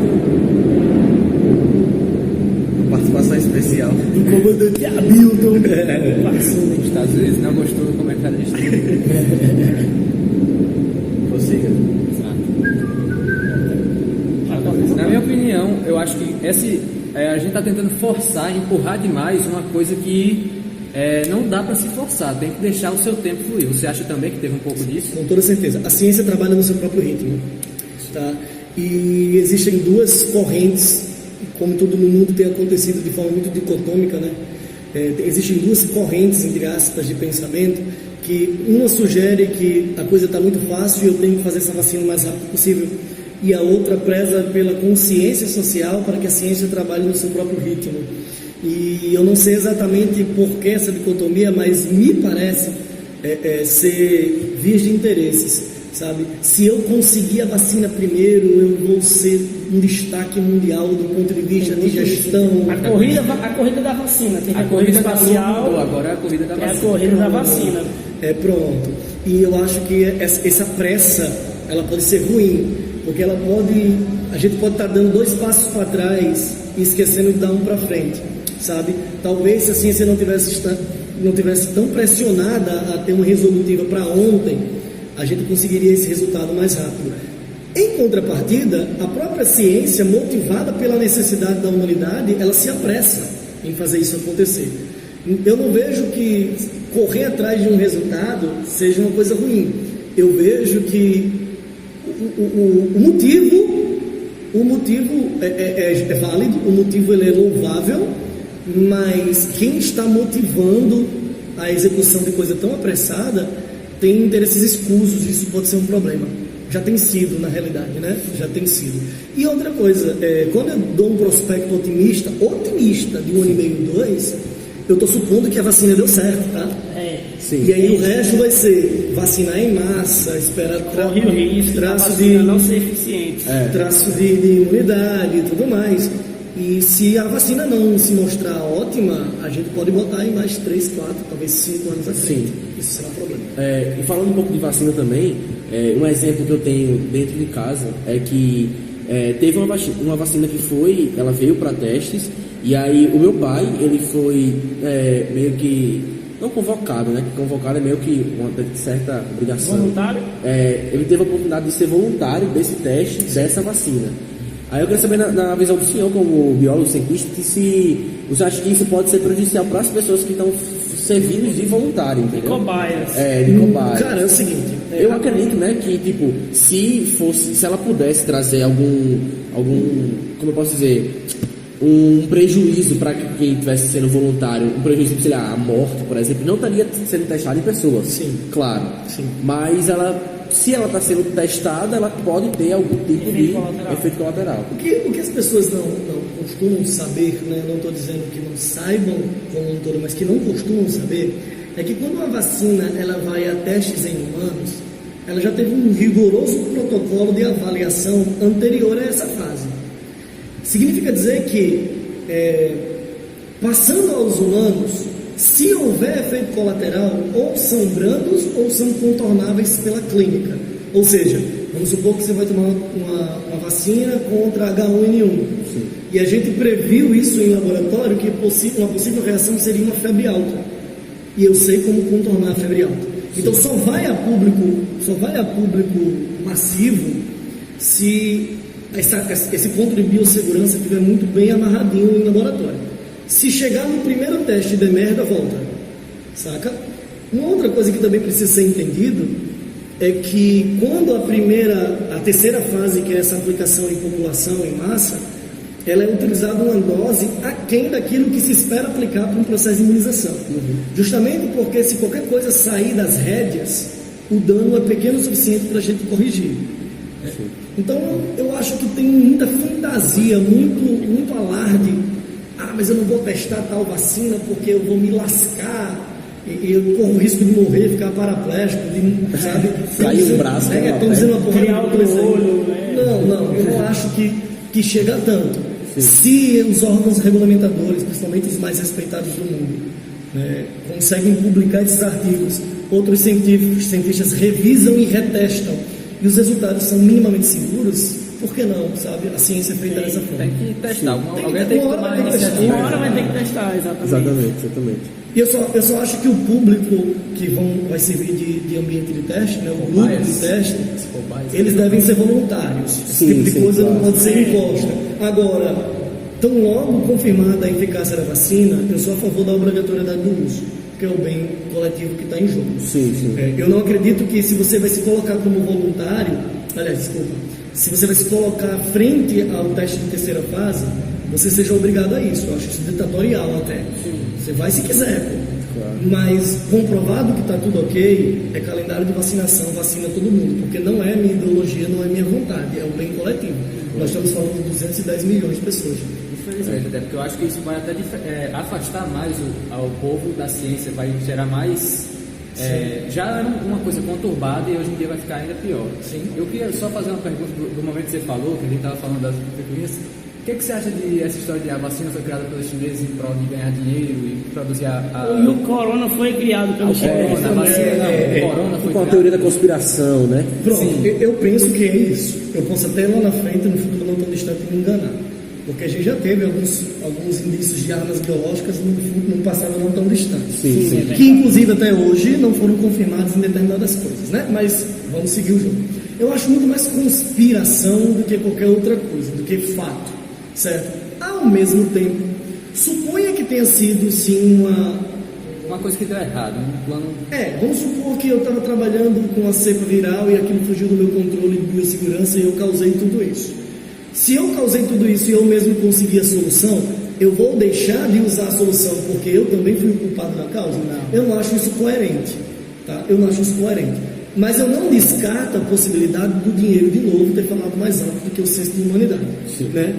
Participação especial do comandante Hamilton. Os Estados Unidos não gostou do comentário de Steve. Prossiga. Na minha opinião, eu acho que a gente está tentando forçar, empurrar demais uma coisa que não dá para se forçar, tem que deixar o seu tempo fluir. Você acha também que teve um pouco disso? Com toda certeza. A ciência trabalha no seu próprio ritmo. Tá? E existem 2 correntes, como tudo no mundo tem acontecido de forma muito dicotômica, né? Existem 2 correntes, entre aspas, de pensamento, que uma sugere que a coisa está muito fácil e eu tenho que fazer essa vacina o mais rápido possível, e a outra preza pela consciência social para que a ciência trabalhe no seu próprio ritmo. E eu não sei exatamente por que essa dicotomia, mas me parece ser vias de interesses, sabe? Se eu conseguir a vacina primeiro, eu vou ser um destaque mundial do ponto de vista de gestão. A corrida da vacina, tem a corrida espacial, agora é a corrida da vacina. É a corrida da vacina. Pronto. E eu acho que essa pressa, ela pode ser ruim, porque a gente pode estar dando 2 passos para trás e esquecendo de dar um para frente, sabe? Talvez se a ciência não tivesse tão pressionada a ter uma resolutiva para ontem, a gente conseguiria esse resultado mais rápido. Em contrapartida, a própria ciência, motivada pela necessidade da humanidade, ela se apressa em fazer isso acontecer. Eu não vejo que correr atrás de um resultado seja uma coisa ruim. Eu vejo que o motivo é válido, o motivo ele é louvável, mas quem está motivando a execução de coisa tão apressada tem interesses escusos, isso pode ser um problema. Já tem sido, na realidade, né? Já tem sido. E outra coisa, quando eu dou um prospecto otimista de 1 ano e meio, 2, eu estou supondo que a vacina deu certo, tá? Sim. E aí o resto vai ser vacinar em massa, esperar Corre o risco da traço vacina não ser eficiente. traço de imunidade e tudo mais. E se a vacina não se mostrar ótima, a gente pode botar em mais 3, 4, talvez 5 anos à frente. Sim. Isso será um problema. E falando um pouco de vacina também, um exemplo que eu tenho dentro de casa é que teve uma vacina que ela veio para testes, e aí o meu pai, ele foi meio que, não convocado, né? Que convocado é meio que uma certa obrigação. Voluntário? Ele teve a oportunidade de ser voluntário desse teste, dessa vacina. Aí eu queria saber, na visão do senhor, como biólogo, cientista, que se você acha que isso pode ser prejudicial para as pessoas que estão servindo de voluntário, entendeu? De cobaias. De cobaias. Cara, é o seguinte. Eu acredito, né, que, tipo, se ela pudesse trazer algum, como eu posso dizer, um prejuízo para quem estivesse sendo voluntário, um prejuízo, sei lá, a morte, por exemplo, não estaria sendo testada em pessoas. Sim. Claro. Sim. Mas se ela está sendo testada, ela pode ter algum tipo de efeito colateral. O que as pessoas não costumam saber, né? Não estou dizendo que não saibam como um todo, mas que não costumam saber, é que quando uma vacina ela vai a testes em humanos, ela já teve um rigoroso protocolo de avaliação anterior a essa fase. Significa dizer que, passando aos humanos, se houver efeito colateral, ou são brandos ou são contornáveis pela clínica. Ou seja, vamos supor que você vai tomar uma vacina contra H1N1. Sim. E a gente previu isso em laboratório, que uma possível reação seria uma febre alta. E eu sei como contornar a febre alta. Então só vai a público massivo se esse ponto de biossegurança estiver muito bem amarradinho em laboratório. Se chegar no primeiro teste de merda, volta. Saca? Uma outra coisa que também precisa ser entendido é que quando a terceira fase, que é essa aplicação em população, em massa, ela é utilizada uma dose aquém daquilo que se espera aplicar para um processo de imunização. Justamente porque se qualquer coisa sair das rédeas, o dano é pequeno o suficiente para a gente corrigir. Então, eu acho que tem muita fantasia, muito alarde. Mas eu não vou testar tal vacina porque eu vou me lascar, e eu corro o risco de morrer, ficar paraplégico, sabe? Cair um braço. Estão dizendo uma porrada criar outro olho. Não, eu não acho que chega a tanto. Sim. Se os órgãos regulamentadores, principalmente os mais respeitados do mundo, conseguem publicar esses artigos, outros cientistas revisam e retestam, e os resultados são minimamente seguros, por que não, sabe? A ciência é feita dessa forma. Tem que testar. Alguém tem que tomar a iniciativa. Uma hora vai ter que testar, exatamente. E eu só acho que o público que vai servir de ambiente de teste, né, o grupo de teste, eles devem ser voluntários. Esse tipo de coisa não pode ser imposta. Agora, tão logo confirmada a eficácia da vacina, eu sou a favor da obrigatoriedade do uso, que é o bem coletivo que está em jogo. Eu não acredito que se você vai se colocar como voluntário, se você vai se colocar frente ao teste de terceira fase, você seja obrigado a isso. Eu acho isso ditatorial até. Você vai se quiser, claro. Mas comprovado que está tudo ok, é calendário de vacinação, vacina todo mundo, porque não é minha ideologia, não é minha vontade, é o bem coletivo. Nós estamos falando de 210 milhões de pessoas. Infelizmente, até porque eu acho que isso vai até afastar mais ao povo da ciência, vai gerar mais... já era uma coisa conturbada e hoje em dia vai ficar ainda pior. Sim. Eu queria só fazer uma pergunta do momento que você falou, que a gente estava falando das picuinhas. O que você acha dessa história de a vacina foi criada pelos chineses em prol de ganhar dinheiro e produzir E o corona foi criado pelos chineses. O corona foi com a teoria da conspiração, né? Pronto, eu penso que é isso. Eu posso até lá na frente, no futuro não tão distante, me enganar. Porque a gente já teve alguns indícios de armas biológicas no passado não tão distante. Sim. Que inclusive até hoje não foram confirmados em determinadas coisas, né? Mas vamos seguir o jogo. Eu acho muito mais conspiração do que qualquer outra coisa, do que fato, certo? Ao mesmo tempo, suponha que tenha sido sim uma coisa que deu errado, um plano... vamos supor que eu estava trabalhando com a cepa viral e aquilo fugiu do meu controle de biossegurança e eu causei tudo isso. Se eu causei tudo isso e eu mesmo consegui a solução, eu vou deixar de usar a solução porque eu também fui o culpado da causa? Não. Eu não acho isso coerente. Tá? Eu não acho isso coerente. Mas eu não descarto a possibilidade do dinheiro, de novo, ter falado mais alto do que o senso de humanidade. Né?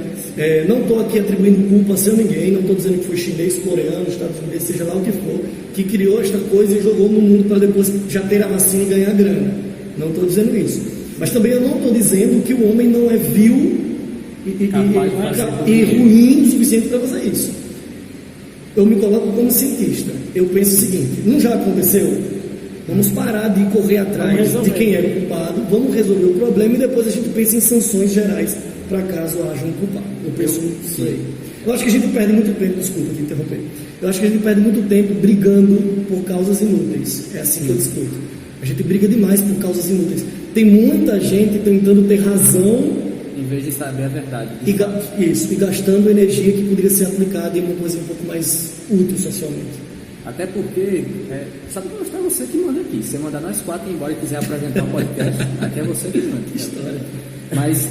Não estou aqui atribuindo culpa a seu ninguém, não estou dizendo que foi chinês, coreano, Estados Unidos, seja lá o que for, que criou esta coisa e jogou no mundo para depois já ter a vacina e ganhar grana. Não estou dizendo isso. Mas também eu não estou dizendo que o homem não é vil e ruim o suficiente para fazer isso. Eu me coloco como cientista. Eu penso o seguinte: não já aconteceu? Vamos parar de correr atrás de quem é o culpado, vamos resolver o problema e depois a gente pensa em sanções gerais para caso haja um culpado. Eu penso isso aí. Eu acho que a gente perde muito tempo, desculpa te interromper. Eu acho que a gente perde muito tempo brigando por causas inúteis. É assim que eu discuto. A gente briga demais por causas inúteis. Tem muita gente tentando ter razão em vez de saber a verdade. E gastando energia que poderia ser aplicada em uma coisa um pouco mais útil socialmente. Até porque, sabe que é você que manda aqui. Se você mandar nós 4 ir embora e quiser apresentar um podcast, aqui é você que manda. Que história. Mas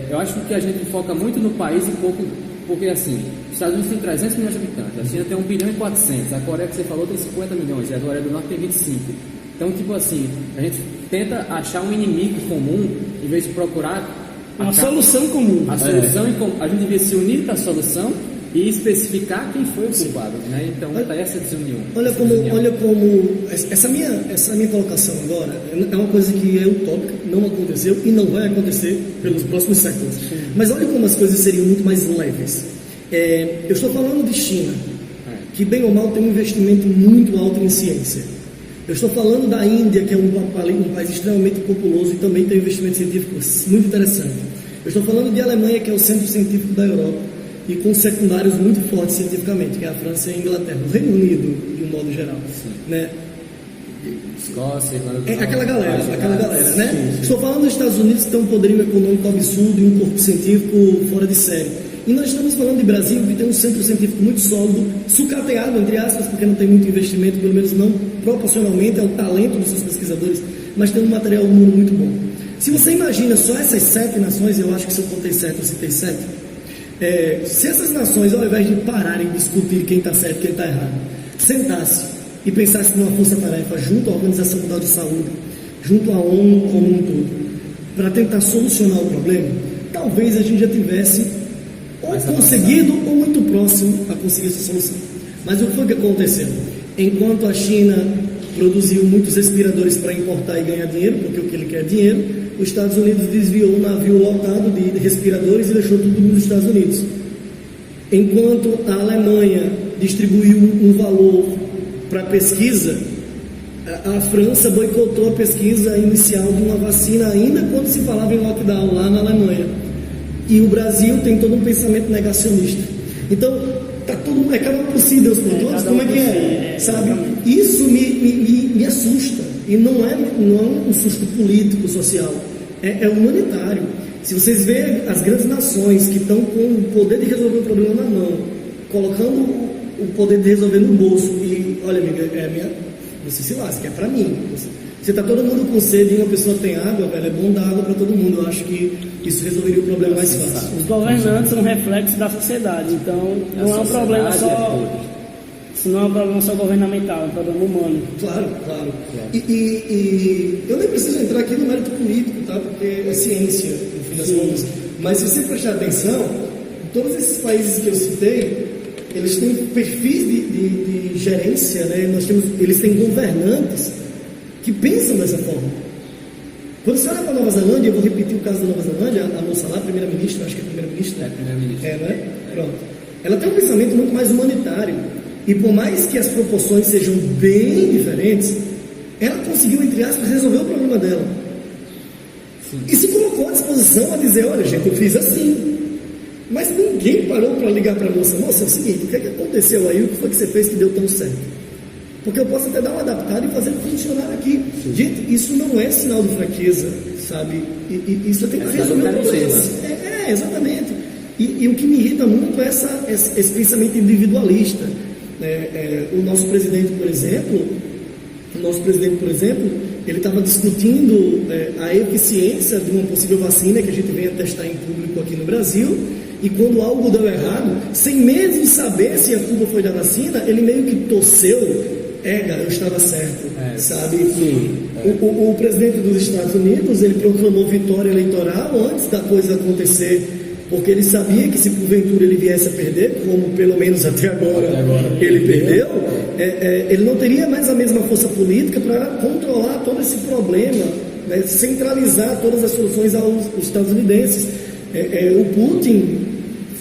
eu acho que a gente foca muito no país e pouco, porque assim, os Estados Unidos tem 300 milhões de habitantes, a China tem 1 bilhão e 400, a Coreia que você falou tem 50 milhões, e a Coreia do Norte tem 25. Então, tipo assim, a gente tenta achar um inimigo comum em vez de procurar uma solução comum. A solução a gente devia se unir para a solução e especificar quem foi o culpado, né? Então, essa desunião. Olha como essa minha colocação agora é uma coisa que é utópica, não aconteceu e não vai acontecer pelos próximos séculos. Mas olha como as coisas seriam muito mais leves. Eu estou falando de China, que bem ou mal tem um investimento muito alto em ciência. Eu estou falando da Índia, que é um país extremamente populoso e também tem um investimento científico muito interessante. Eu estou falando de Alemanha, que é o centro científico da Europa, e com secundários muito fortes cientificamente, que é a França e a Inglaterra, o Reino Unido, de um modo geral. Né? Escócia, aquela galera, né? Sim. Estou falando dos Estados Unidos, que tem um poderio econômico absurdo e um corpo científico fora de série. E nós estamos falando de Brasil, que tem um centro científico muito sólido, sucateado, entre aspas, porque não tem muito investimento, pelo menos não proporcionalmente ao talento dos seus pesquisadores, mas tem um material humano muito bom. Se você imagina só essas 7 nações, eu acho que se eu contei 7, eu citei 7, se essas nações, ao invés de pararem de discutir quem está certo e quem está errado, sentasse e pensasse numa força-tarefa junto à Organização Mundial de Saúde, junto à ONU como um todo, para tentar solucionar o problema, talvez a gente já tivesse ou conseguido ou muito próximo a conseguir essa solução. Mas o que foi que aconteceu? Enquanto a China produziu muitos respiradores para importar e ganhar dinheiro, porque o que ele quer é dinheiro, os Estados Unidos desviou um navio lotado de respiradores e deixou tudo nos Estados Unidos. Enquanto a Alemanha distribuiu um valor para pesquisa, a França boicotou a pesquisa inicial de uma vacina ainda quando se falava em lockdown lá na Alemanha. E o Brasil tem todo um pensamento negacionista. Então, tá tudo, cada um por si, Deus por todos, como é que é? Sabe? Isso me assusta. E não é um susto político, social, é humanitário. Se vocês veem as grandes nações que estão com o poder de resolver o problema na mão, colocando o poder de resolver no bolso, e olha, amiga, você se lasca, é para mim. Você está todo mundo com sede e uma pessoa tem água, velho, é bom dar água para todo mundo. Eu acho que isso resolveria o problema mais fácil. Os governantes são reflexos da sociedade, então não é um problema só. Isso não é um problema só governamental, é um problema humano. Claro. E eu nem preciso entrar aqui no mérito político, tá? Porque é ciência, no fim das contas. Mas se você prestar atenção, todos esses países que eu citei, eles têm perfis de gerência, né? Eles têm governantes que pensam dessa forma. Quando você olha para a Nova Zelândia, eu vou repetir o caso da Nova Zelândia, a moça lá, a primeira-ministra, acho que é a primeira-ministra. Primeira-ministra. Né? Pronto. Ela tem um pensamento muito mais humanitário. E por mais que as proporções sejam bem diferentes, ela conseguiu, entre aspas, resolver o problema dela. Sim. E se colocou à disposição a dizer, olha, gente, eu fiz assim. Mas ninguém parou para ligar para a moça, é o seguinte, o que é que aconteceu aí, o que foi que você fez que deu tão certo? Porque eu posso até dar uma adaptada e fazer funcionar aqui. Sim. Gente, isso não é sinal de fraqueza, sabe? E isso tem que resolver o problema. Exatamente. E o que me irrita muito é esse pensamento individualista. O nosso presidente, por exemplo, ele estava discutindo a eficiência de uma possível vacina que a gente venha testar em público aqui no Brasil, e quando algo deu errado, sem mesmo saber se a culpa foi da vacina, ele meio que torceu eu estava certo, sabe? O presidente dos Estados Unidos, ele proclamou vitória eleitoral antes da coisa acontecer, porque ele sabia que se porventura ele viesse a perder, como pelo menos até agora ele perdeu, ele não teria mais a mesma força política para controlar todo esse problema, né? Centralizar todas as soluções aos estadunidenses. O Putin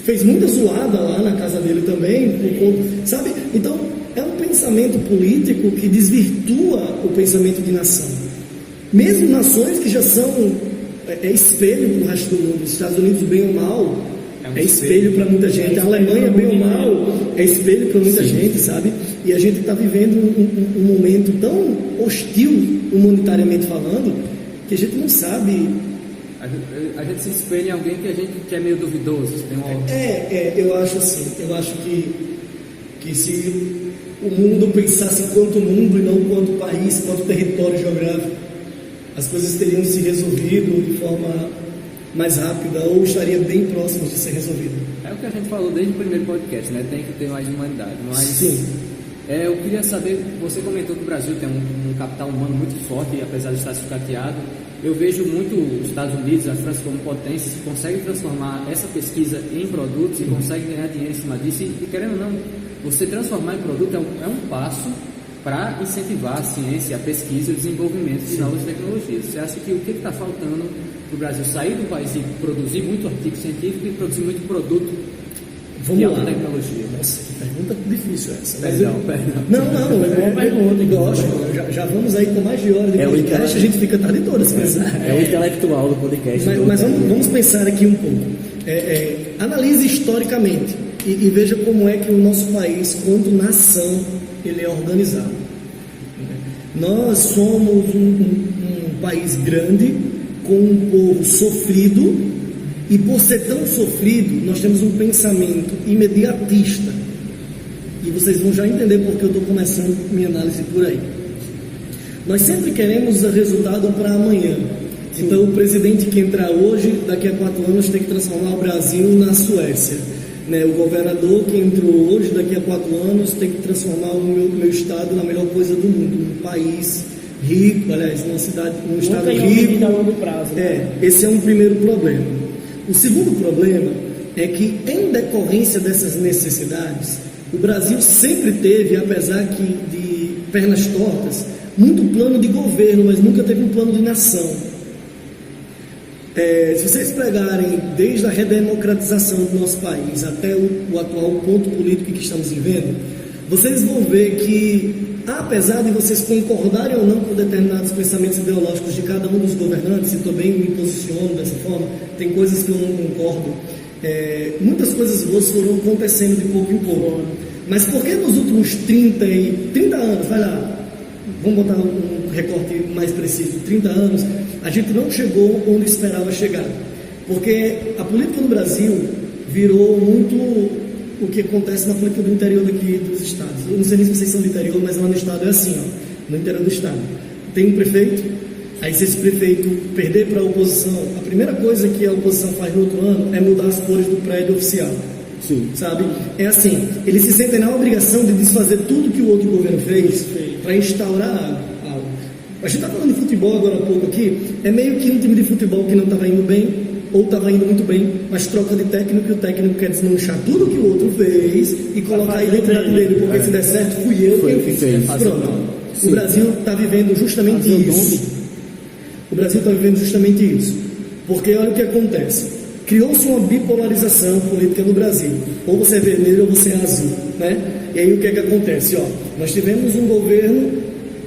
fez muita zoada lá na casa dele também, sabe? Então, é um pensamento político que desvirtua o pensamento de nação. Mesmo nações que já são espelho do resto do mundo. Os Estados Unidos, bem ou mal, é espelho para muita gente. A Alemanha, bem ou mal, é espelho para muita gente, sabe? E a gente está vivendo um momento tão hostil, humanitariamente falando, que a gente não sabe. A gente se espelha em alguém que é meio duvidoso. Eu acho assim. Eu acho que se o mundo pensasse enquanto mundo e não enquanto país, enquanto território geográfico, as coisas teriam se resolvido de forma mais rápida ou estaria bem próximo de ser resolvido. É o que a gente falou desde o primeiro podcast, né? Tem que ter mais humanidade. Mas sim. Eu queria saber, você comentou que o Brasil tem um capital humano muito forte, apesar de estar sucateado. Eu vejo muito os Estados Unidos, a França como potência, que conseguem transformar essa pesquisa em produtos e conseguem ganhar dinheiro em cima disso. E querendo ou não, você transformar em produto é um passo para incentivar a ciência, a pesquisa e o desenvolvimento de novas tecnologias. Você acha que o que está faltando para o Brasil sair do país e produzir muito artigo científico e produzir muito produto de alta tecnologia? Nossa, que pergunta difícil essa. Perdão. Não, é uma pergunta. Gosto. Já vamos aí com mais de hora de podcast, a gente fica a tarde toda se pensar. É o intelectual do podcast. Mas vamos pensar aqui um pouco. Analise historicamente e veja como é que o nosso país, quanto nação, ele é organizado. Nós somos um país grande, com um povo sofrido, e por ser tão sofrido, nós temos um pensamento imediatista. E vocês vão já entender porque eu estou começando minha análise por aí. Nós sempre queremos o resultado para amanhã. Então, o presidente que entrar hoje, daqui a 4 anos, tem que transformar o Brasil na Suécia. Né? O governador que entrou hoje, daqui a 4 anos, tem que transformar o meu estado na melhor coisa do mundo, um país rico, aliás, num estado rico. A longo prazo, né? Esse é um primeiro problema. O segundo problema é que, em decorrência dessas necessidades, o Brasil sempre teve, apesar de pernas tortas, muito plano de governo, mas nunca teve um plano de nação. Se vocês pegarem desde a redemocratização do nosso país até o atual ponto político que estamos vivendo, vocês vão ver que, apesar de vocês concordarem ou não com determinados pensamentos ideológicos de cada um dos governantes, e também me posiciono dessa forma, tem coisas que eu não concordo, muitas coisas boas foram acontecendo de pouco em pouco. Mas por que nos últimos 30 anos, vai lá, vamos botar um recorte mais preciso, 30 anos, a gente não chegou onde esperava chegar? Porque a política no Brasil virou muito o que acontece na política do interior daqui dos estados. Eu não sei nem se vocês são do interior, mas lá no estado é assim, no interior do estado. Tem um prefeito, aí se esse prefeito perder para a oposição, a primeira coisa que a oposição faz no outro ano é mudar as cores do prédio oficial. Sim. Sabe? É assim, eles se sentem na obrigação de desfazer tudo que o outro governo fez para instaurar algo. A gente está falando de futebol agora há pouco aqui, é meio que um time de futebol que não estava indo bem, ou estava indo muito bem, mas troca de técnico e o técnico quer desmanchar tudo que o outro fez e colocar a identidade dele, porque se der certo fui eu quem fiz. Pronto. O Brasil está vivendo justamente isso. O Brasil está vivendo justamente isso. Porque olha o que acontece. Criou-se uma bipolarização política no Brasil. Ou você é vermelho ou você é azul, né? E aí o que é que acontece? Nós tivemos um governo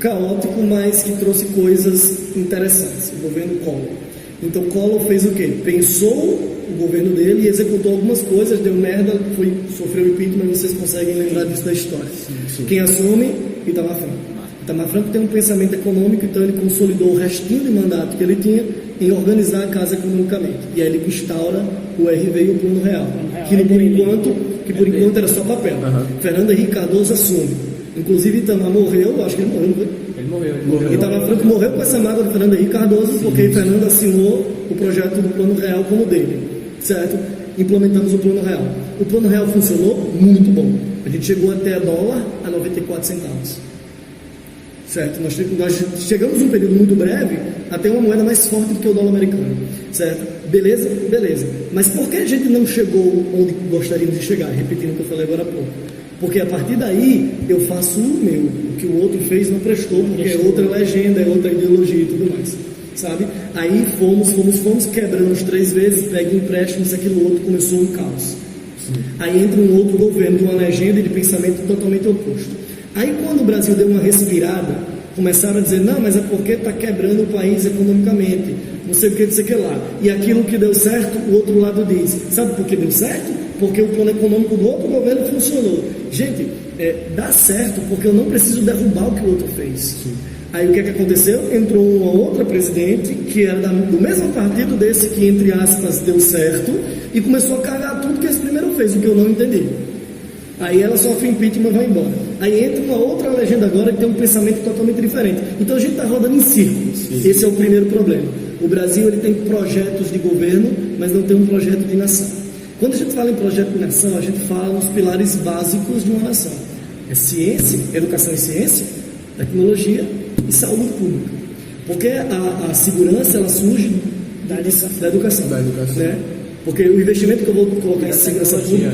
caótico, mas que trouxe coisas interessantes. O governo Collor. Então Collor fez o quê? Pensou o governo dele e executou algumas coisas, deu merda, sofreu impeachment, mas vocês conseguem lembrar disso da história. Sim. Quem assume? Itamar Franco. Itamar Franco tem um pensamento econômico, então ele consolidou o restinho de mandato que ele tinha em organizar a casa economicamente. E aí ele instaura o RV e o Plano Real, que por enquanto era só papel. Fernando Henrique Cardoso assume. Inclusive Itamar morreu, acho que ele morreu, não foi? Ele morreu. Itamar Franco morreu com essa mágoa de Fernando Henrique Cardoso, porque Fernando assinou o projeto do Plano Real como dele, certo? Implementamos o Plano Real. O Plano Real funcionou muito bom. A gente chegou até dólar a 94 centavos. certo? Nós chegamos num período muito breve a ter uma moeda mais forte do que o dólar americano, certo? Beleza? Beleza. Mas por que a gente não chegou onde gostaríamos de chegar? Repetindo o que eu falei agora há pouco. Porque a partir daí eu faço o meu. O que o outro fez não prestou, porque é outra legenda, é outra ideologia e tudo mais. Sabe? Aí fomos quebrando 3 vezes, pega empréstimos, aquilo outro, começou um caos. Sim. Aí entra um outro governo de uma legenda e de pensamento totalmente oposto. Aí quando o Brasil deu uma respirada, começaram a dizer, não, mas é porque está quebrando o país economicamente, não sei o que, não sei o que lá. E aquilo que deu certo, o outro lado diz, sabe por que deu certo? Porque o plano econômico do outro governo funcionou. Gente, dá certo porque eu não preciso derrubar o que o outro fez. Sim. Aí o que aconteceu? Entrou uma outra presidente, que era do mesmo partido desse que, entre aspas, deu certo, e começou a cagar tudo que esse primeiro fez, o que eu não entendi. Aí ela sofre impeachment e vai embora. Aí entra uma outra legenda agora que tem um pensamento totalmente diferente. Então a gente está rodando em círculos. Sim. Esse é o primeiro problema. O Brasil ele tem projetos de governo, mas não tem um projeto de nação. Quando a gente fala em projeto de nação, a gente fala nos pilares básicos de uma nação. É ciência, educação e ciência, tecnologia e saúde pública. Porque a segurança ela surge da educação. Né? Porque o investimento que eu vou colocar em segurança pública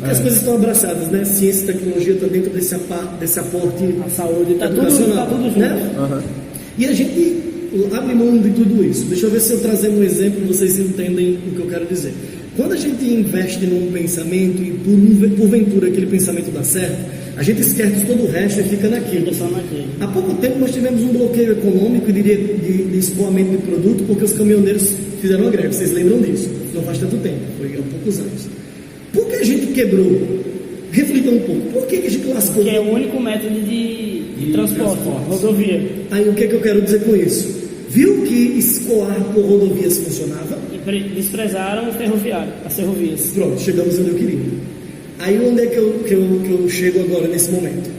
as coisas estão abraçadas, né? Ciência e tecnologia estão dentro desse aporte. A saúde está tudo junto. Né? Uhum. E a gente abre mão de tudo isso. Deixa eu ver se eu trazer um exemplo e vocês entendem o que eu quero dizer. Quando a gente investe num pensamento e porventura aquele pensamento dá certo, a gente esquece todo o resto e fica naquilo. Há pouco tempo nós tivemos um bloqueio econômico, diria, de escoamento de produto, porque os caminhoneiros fizeram uma greve. Vocês lembram disso? Não faz tanto tempo, foi há poucos anos. Por que a gente quebrou? Reflita um pouco. Por que a gente lascou? Porque é o único método de transporte, rodovia. Aí o que eu quero dizer com isso? Viu que escoar por rodovias funcionava? E desprezaram as ferrovias. Pronto, chegamos onde eu queria. Aí onde é que eu chego agora nesse momento?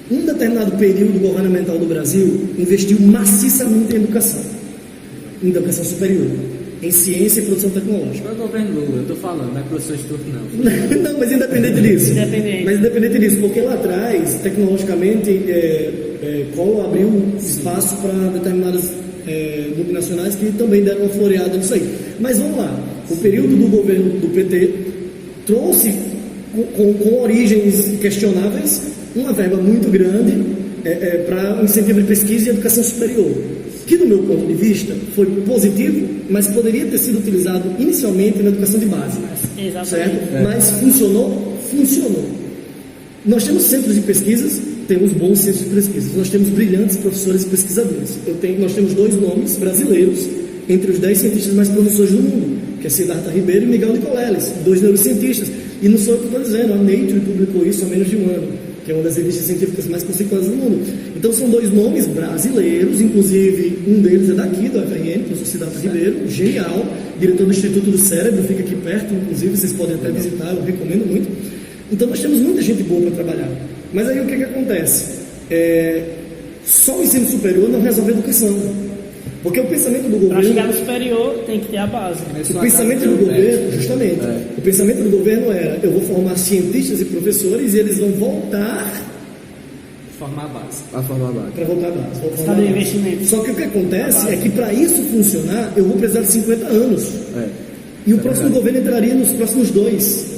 Um determinado período governamental do Brasil investiu maciçamente em educação superior, em ciência e produção tecnológica. Qual é o governo Lula? Eu estou falando, não é professor Instituto, não. Não, mas independente disso. Mas independente disso, porque lá atrás, tecnologicamente, Collor abriu espaço para determinadas multinacionais que também deram uma floreada nisso aí. Mas vamos lá, o período do governo do PT trouxe, com origens questionáveis, uma verba muito grande para incentivo de pesquisa e educação superior, que do meu ponto de vista foi positivo, mas poderia ter sido utilizado inicialmente na educação de base. Certo? Mas funcionou? Funcionou. Nós temos centros de pesquisas, temos bons centros de pesquisas, nós temos brilhantes professores e pesquisadores. Nós temos 2 nomes brasileiros entre os 10 cientistas mais promissores do mundo, que é Siddhartha Ribeiro e Miguel Nicoleles, 2 neurocientistas. E não sou eu que estou dizendo, a Nature publicou isso há menos de um ano, que é uma das revistas científicas mais conceituadas do mundo. Então são 2 nomes brasileiros, inclusive um deles é daqui, do FRN, professor Siddhartha Ribeiro, genial, diretor do Instituto do Cérebro, fica aqui perto, inclusive, vocês podem até visitar, eu recomendo muito. Então nós temos muita gente boa para trabalhar. Mas aí o que acontece? Só o ensino superior não resolve a educação. Porque o pensamento do governo... Para chegar no superior tem que ter a base. O pensamento do governo, justamente, o pensamento do governo era, eu vou formar cientistas e professores e eles vão voltar... Formar a base. Para voltar à base. Cadê o investimento? Só que o que acontece é que para isso funcionar, eu vou precisar de 50 anos. E o próximo governo entraria nos próximos 2.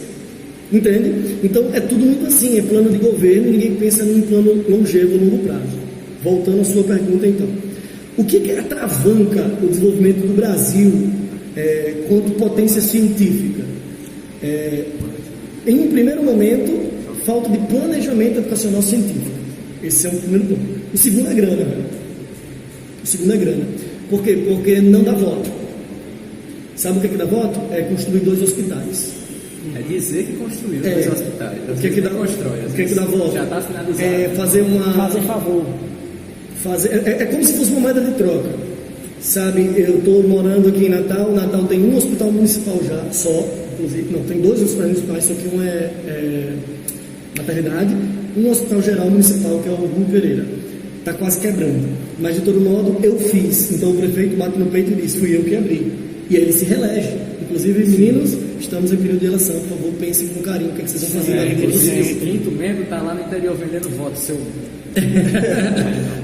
Entende? Então é tudo muito assim, é plano de governo e ninguém pensa num plano longevo, longo prazo. Voltando à sua pergunta então. O que atravanca o desenvolvimento do Brasil quanto potência científica? Em um primeiro momento, falta de planejamento educacional científico. Esse é o primeiro ponto. O segundo é grana. Por quê? Porque não dá voto. Sabe o que dá voto? É construir 2 hospitais. É dizer que construiu 2 hospitais. O que dá constrói? O que dá voto? Já está finalizado. Fazer favor. É como se fosse uma moeda de troca. Sabe, eu estou morando aqui em Natal. Natal tem um hospital municipal já, só. Inclusive, não, tem 2 hospitais municipais, só que um é maternidade. Um hospital geral municipal, que é o Rui Pereira. Está quase quebrando. Mas, de todo modo, eu fiz. Então, o prefeito bate no peito e diz, fui eu que abri. E aí ele se reelege. Inclusive, meninos, estamos em período de eleição, por favor, pensem com carinho o que vocês vão fazer na vida de vocês. O quinto membro está lá no interior vendendo votos, seu...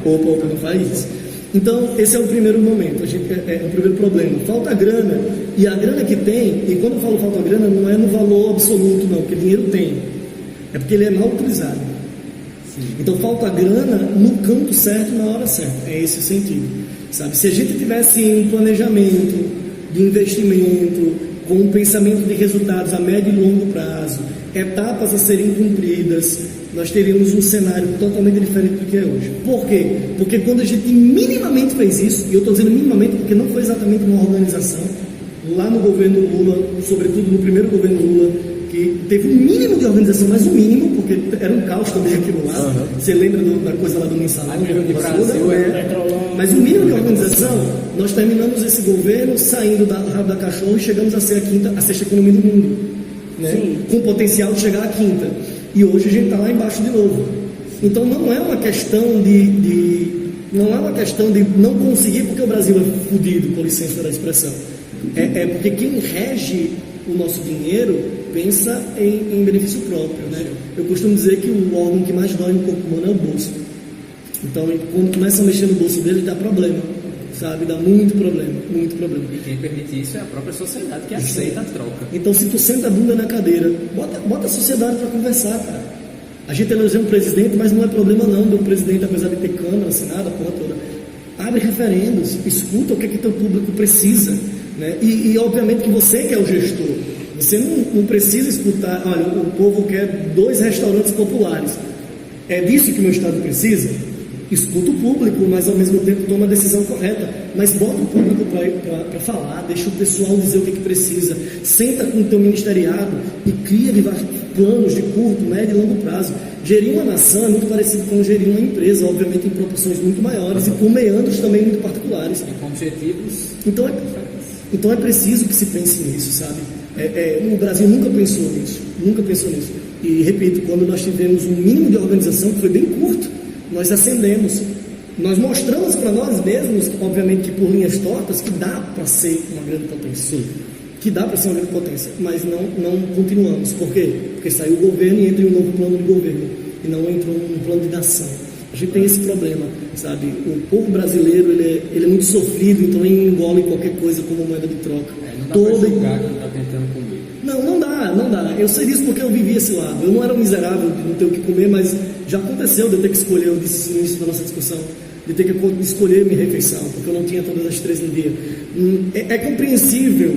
Opa, não faz isso. Então, esse é o primeiro momento, é o primeiro problema. Falta grana, e a grana que tem, e quando eu falo falta grana, não é no valor absoluto, não, porque dinheiro tem, é porque ele é mal utilizado. Então, falta grana no canto certo, na hora certa, é esse o sentido, sabe? Se a gente tivesse um planejamento de investimento, com um pensamento de resultados a médio e longo prazo, etapas a serem cumpridas, nós teríamos um cenário totalmente diferente do que é hoje. Por quê? Porque quando a gente minimamente fez isso, e eu estou dizendo minimamente porque não foi exatamente uma organização, lá no governo Lula, sobretudo no primeiro governo Lula, que teve um mínimo de organização, mas um mínimo, porque era um caos também aquilo lá. Você lembra da coisa lá do mensalão? Mas o mínimo de organização, nós terminamos esse governo saindo da rabo da cachorro e chegamos a ser a sexta economia do mundo, né? Com potencial de chegar à quinta. E hoje a gente está lá embaixo de novo. Então não é uma questão não é uma questão de não conseguir porque o Brasil é fodido, com licença da expressão. É porque quem rege o nosso dinheiro pensa em benefício próprio, né? Eu costumo dizer que o órgão que mais dói no corpo humano é o bolso. Então, quando começa a mexer no bolso dele, dá problema, sabe? Dá muito problema, muito problema. E quem permite isso é a própria sociedade que aceita a troca. Então, se tu senta a bunda na cadeira, bota a sociedade para conversar, cara. A gente elegeu um presidente, mas não é problema não do presidente, apesar de ter Câmara, Senado, a porra toda. Abre referendos, escuta o que teu público precisa, né? E obviamente que você que é o gestor, você não precisa escutar, olha, o povo quer 2 restaurantes populares. É disso que o meu estado precisa? Escuta o público, mas ao mesmo tempo toma a decisão correta. Mas bota o público para falar, deixa o pessoal dizer o que precisa. Senta com o teu ministeriado e cria planos de curto, médio e longo prazo. Gerir uma nação é muito parecido com gerir uma empresa, obviamente em proporções muito maiores e com meandros também muito particulares. E com objetivos. Então é preciso que se pense nisso, sabe? O Brasil nunca pensou nisso. E repito, quando nós tivemos um mínimo de organização, que foi bem curto, nós ascendemos. Nós mostramos para nós mesmos, obviamente que por linhas tortas, que dá para ser uma grande potência. Sim. Que dá para ser uma grande potência, mas não continuamos. Por quê? Porque saiu o governo e entra um novo plano de governo, e não entra um plano de nação. A gente tem esse problema, sabe? O povo brasileiro, ele é muito sofrido, então ele engole qualquer coisa como moeda de troca. Não dá para julgar quem está tentando comer. Não dá. Eu sei disso porque eu vivi esse lado. Eu não era um miserável de não ter o que comer, mas já aconteceu de eu ter que escolher, eu disse no início da nossa discussão, de ter que escolher minha refeição, porque eu não tinha todas as 3 no dia. É compreensível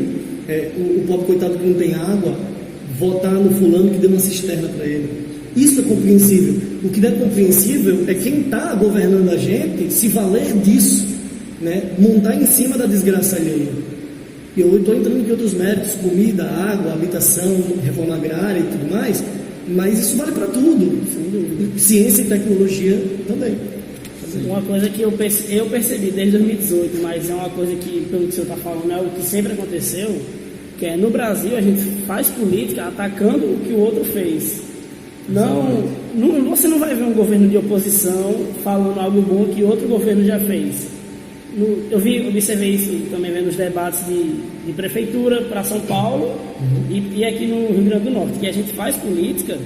o pobre coitado que não tem água votar no fulano que deu uma cisterna para ele. Isso é compreensível. O que não é compreensível é quem está governando a gente se valer disso, né? Montar em cima da desgraça alheia. E eu estou entrando em outros méritos, comida, água, habitação, reforma agrária e tudo mais, mas isso vale para tudo, ciência e tecnologia também. Uma coisa que eu percebi desde 2018, mas é uma coisa que, pelo que o senhor está falando, é o que sempre aconteceu, que é no Brasil a gente faz política atacando o que o outro fez. Você não vai ver um governo de oposição falando algo bom que outro governo já fez. Eu observei isso também vendo os debates de prefeitura para São Paulo e aqui no Rio Grande do Norte, que a gente faz política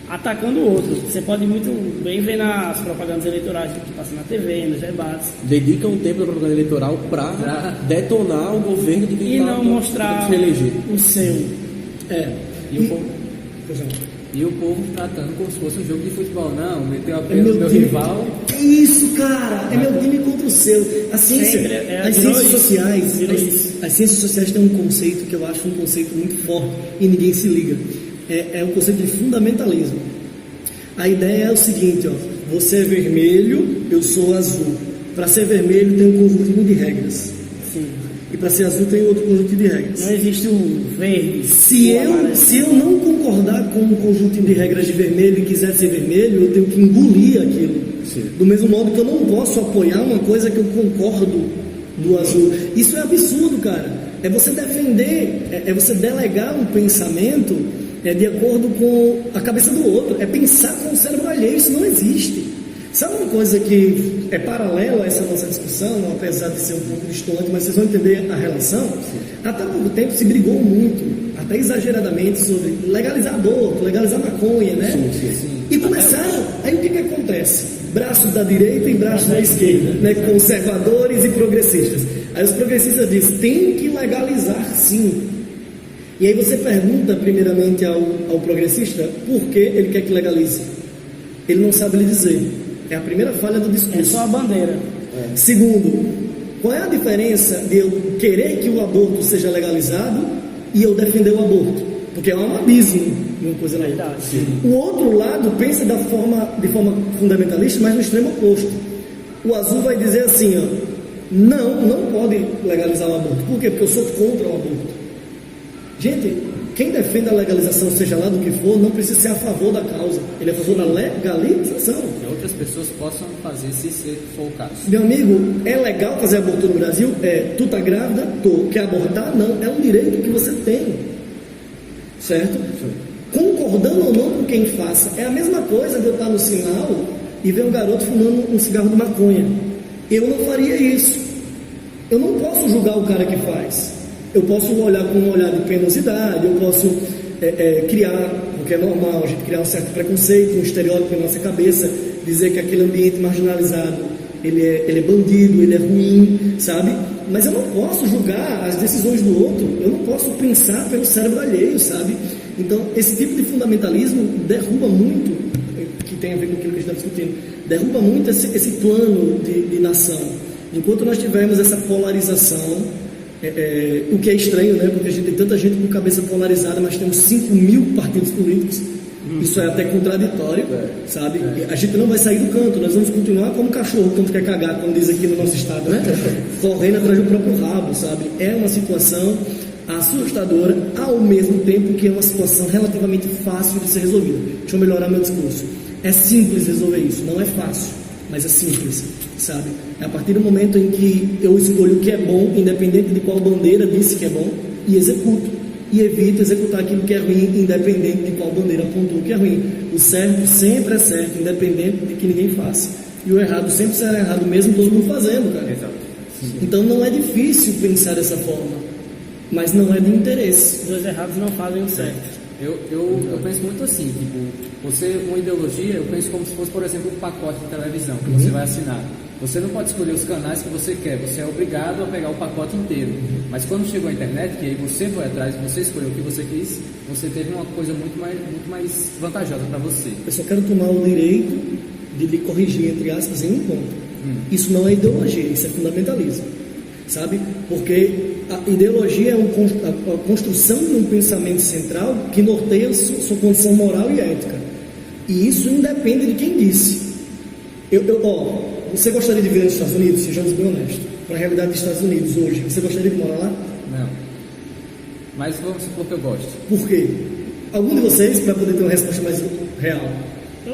atacando o outro. Você pode muito bem ver nas propagandas eleitorais que passam na TV, nos debates. Dedica um tempo da propaganda eleitoral para detonar o governo de quem e não mostrar o seu. E o povo tratando como se fosse um jogo de futebol. Não, meteu a pena no meu rival. É isso, cara. É meu time contra o seu. A ciência, as ciências sociais têm um conceito que eu acho um conceito muito forte e ninguém se liga. É o conceito de fundamentalismo. A ideia é o seguinte, ó. Você é vermelho, eu sou azul. Para ser vermelho tem um conjunto de regras. Sim. E para ser azul tem outro conjunto de regras. Não existe um verde. Se eu não concordar com um conjunto de regras de vermelho e quiser ser vermelho, eu tenho que engolir aquilo. Sim. Do mesmo modo que eu não posso apoiar uma coisa que eu concordo do azul. Isso é absurdo, cara. É você defender, é você delegar um pensamento de acordo com a cabeça do outro. É pensar com o cérebro alheio. Isso não existe. Sabe uma coisa que é paralela a essa nossa discussão, apesar de ser um pouco distante, mas vocês vão entender a relação? Até há pouco tempo se brigou muito, até exageradamente, sobre legalizar aborto, legalizar maconha, né? E começaram, aí o que acontece? Braços da direita e braços da esquerda, né? Conservadores e progressistas. Aí os progressistas dizem, tem que legalizar sim. E aí você pergunta primeiramente ao progressista por que ele quer que legalize. Ele não sabe lhe dizer. É a primeira falha do discurso. É só a bandeira. Segundo, qual é a diferença de eu querer que o aborto seja legalizado e eu defender o aborto? Porque é um abismo uma coisa na outra. O outro lado pensa de forma fundamentalista, mas no extremo oposto. O azul vai dizer assim, ó, não pode legalizar o aborto. Por quê? Porque eu sou contra o aborto. Gente, quem defende a legalização, seja lá do que for, não precisa ser a favor da causa. Ele é a favor da legalização. Que outras pessoas possam fazer, se for o caso. Meu amigo, é legal fazer aborto no Brasil? Tu tá grávida? Tô. Quer abortar? Não. É um direito que você tem. Certo? Concordando ou não com quem faça. É a mesma coisa de eu estar no sinal e ver um garoto fumando um cigarro de maconha. Eu não faria isso. Eu não posso julgar o cara que faz. Eu posso olhar com um olhar de penosidade, eu posso criar, porque é normal a gente criar um certo preconceito, um estereótipo na nossa cabeça, dizer que aquele ambiente marginalizado, ele é bandido, ele é ruim, sabe? Mas eu não posso julgar as decisões do outro, eu não posso pensar pelo cérebro alheio, sabe? Então, esse tipo de fundamentalismo derruba muito, que tem a ver com aquilo que a gente está discutindo, derruba muito esse plano de nação. Enquanto nós tivermos essa polarização, o que é estranho, né? Porque a gente tem tanta gente com cabeça polarizada, mas temos 5.000 partidos políticos. Isso é até contraditório, sabe? A gente não vai sair do canto, nós vamos continuar como cachorro quando quer cagar, como diz aqui no nosso estado, né? Correndo atrás do próprio rabo, sabe? É uma situação assustadora, ao mesmo tempo que é uma situação relativamente fácil de ser resolvida. Deixa eu melhorar meu discurso. É simples resolver isso, não é fácil, mas é simples, sabe? É a partir do momento em que eu escolho o que é bom, independente de qual bandeira disse que é bom, e executo, e evito executar aquilo que é ruim, independente de qual bandeira apontou que é ruim. O certo sempre é certo, independente de que ninguém faça. E o errado sempre será errado, mesmo todo mundo fazendo, cara. Exato. Então não é difícil pensar dessa forma, mas não é de interesse. Os dois errados não fazem o certo. Eu penso muito assim, tipo, uma ideologia, eu penso como se fosse, por exemplo, um pacote de televisão que você vai assinar. Você não pode escolher os canais que você quer, você é obrigado a pegar o pacote inteiro. Mas quando chegou a internet, que aí você foi atrás, você escolheu o que você quis, você teve uma coisa muito mais vantajosa para você. Eu só quero tomar o direito de lhe corrigir, entre aspas, em um ponto. Isso não é ideologia, isso é fundamentalismo, sabe? Porque a ideologia é a construção de um pensamento central que norteia sua condição moral e ética. E isso independe de quem disse. Você gostaria de viver nos Estados Unidos? Sejamos bem honestos. Para a realidade dos Estados Unidos hoje, você gostaria de morar lá? Não. Mas vamos supor que eu gosto. Por quê? Algum de vocês, para poder ter uma resposta mais real?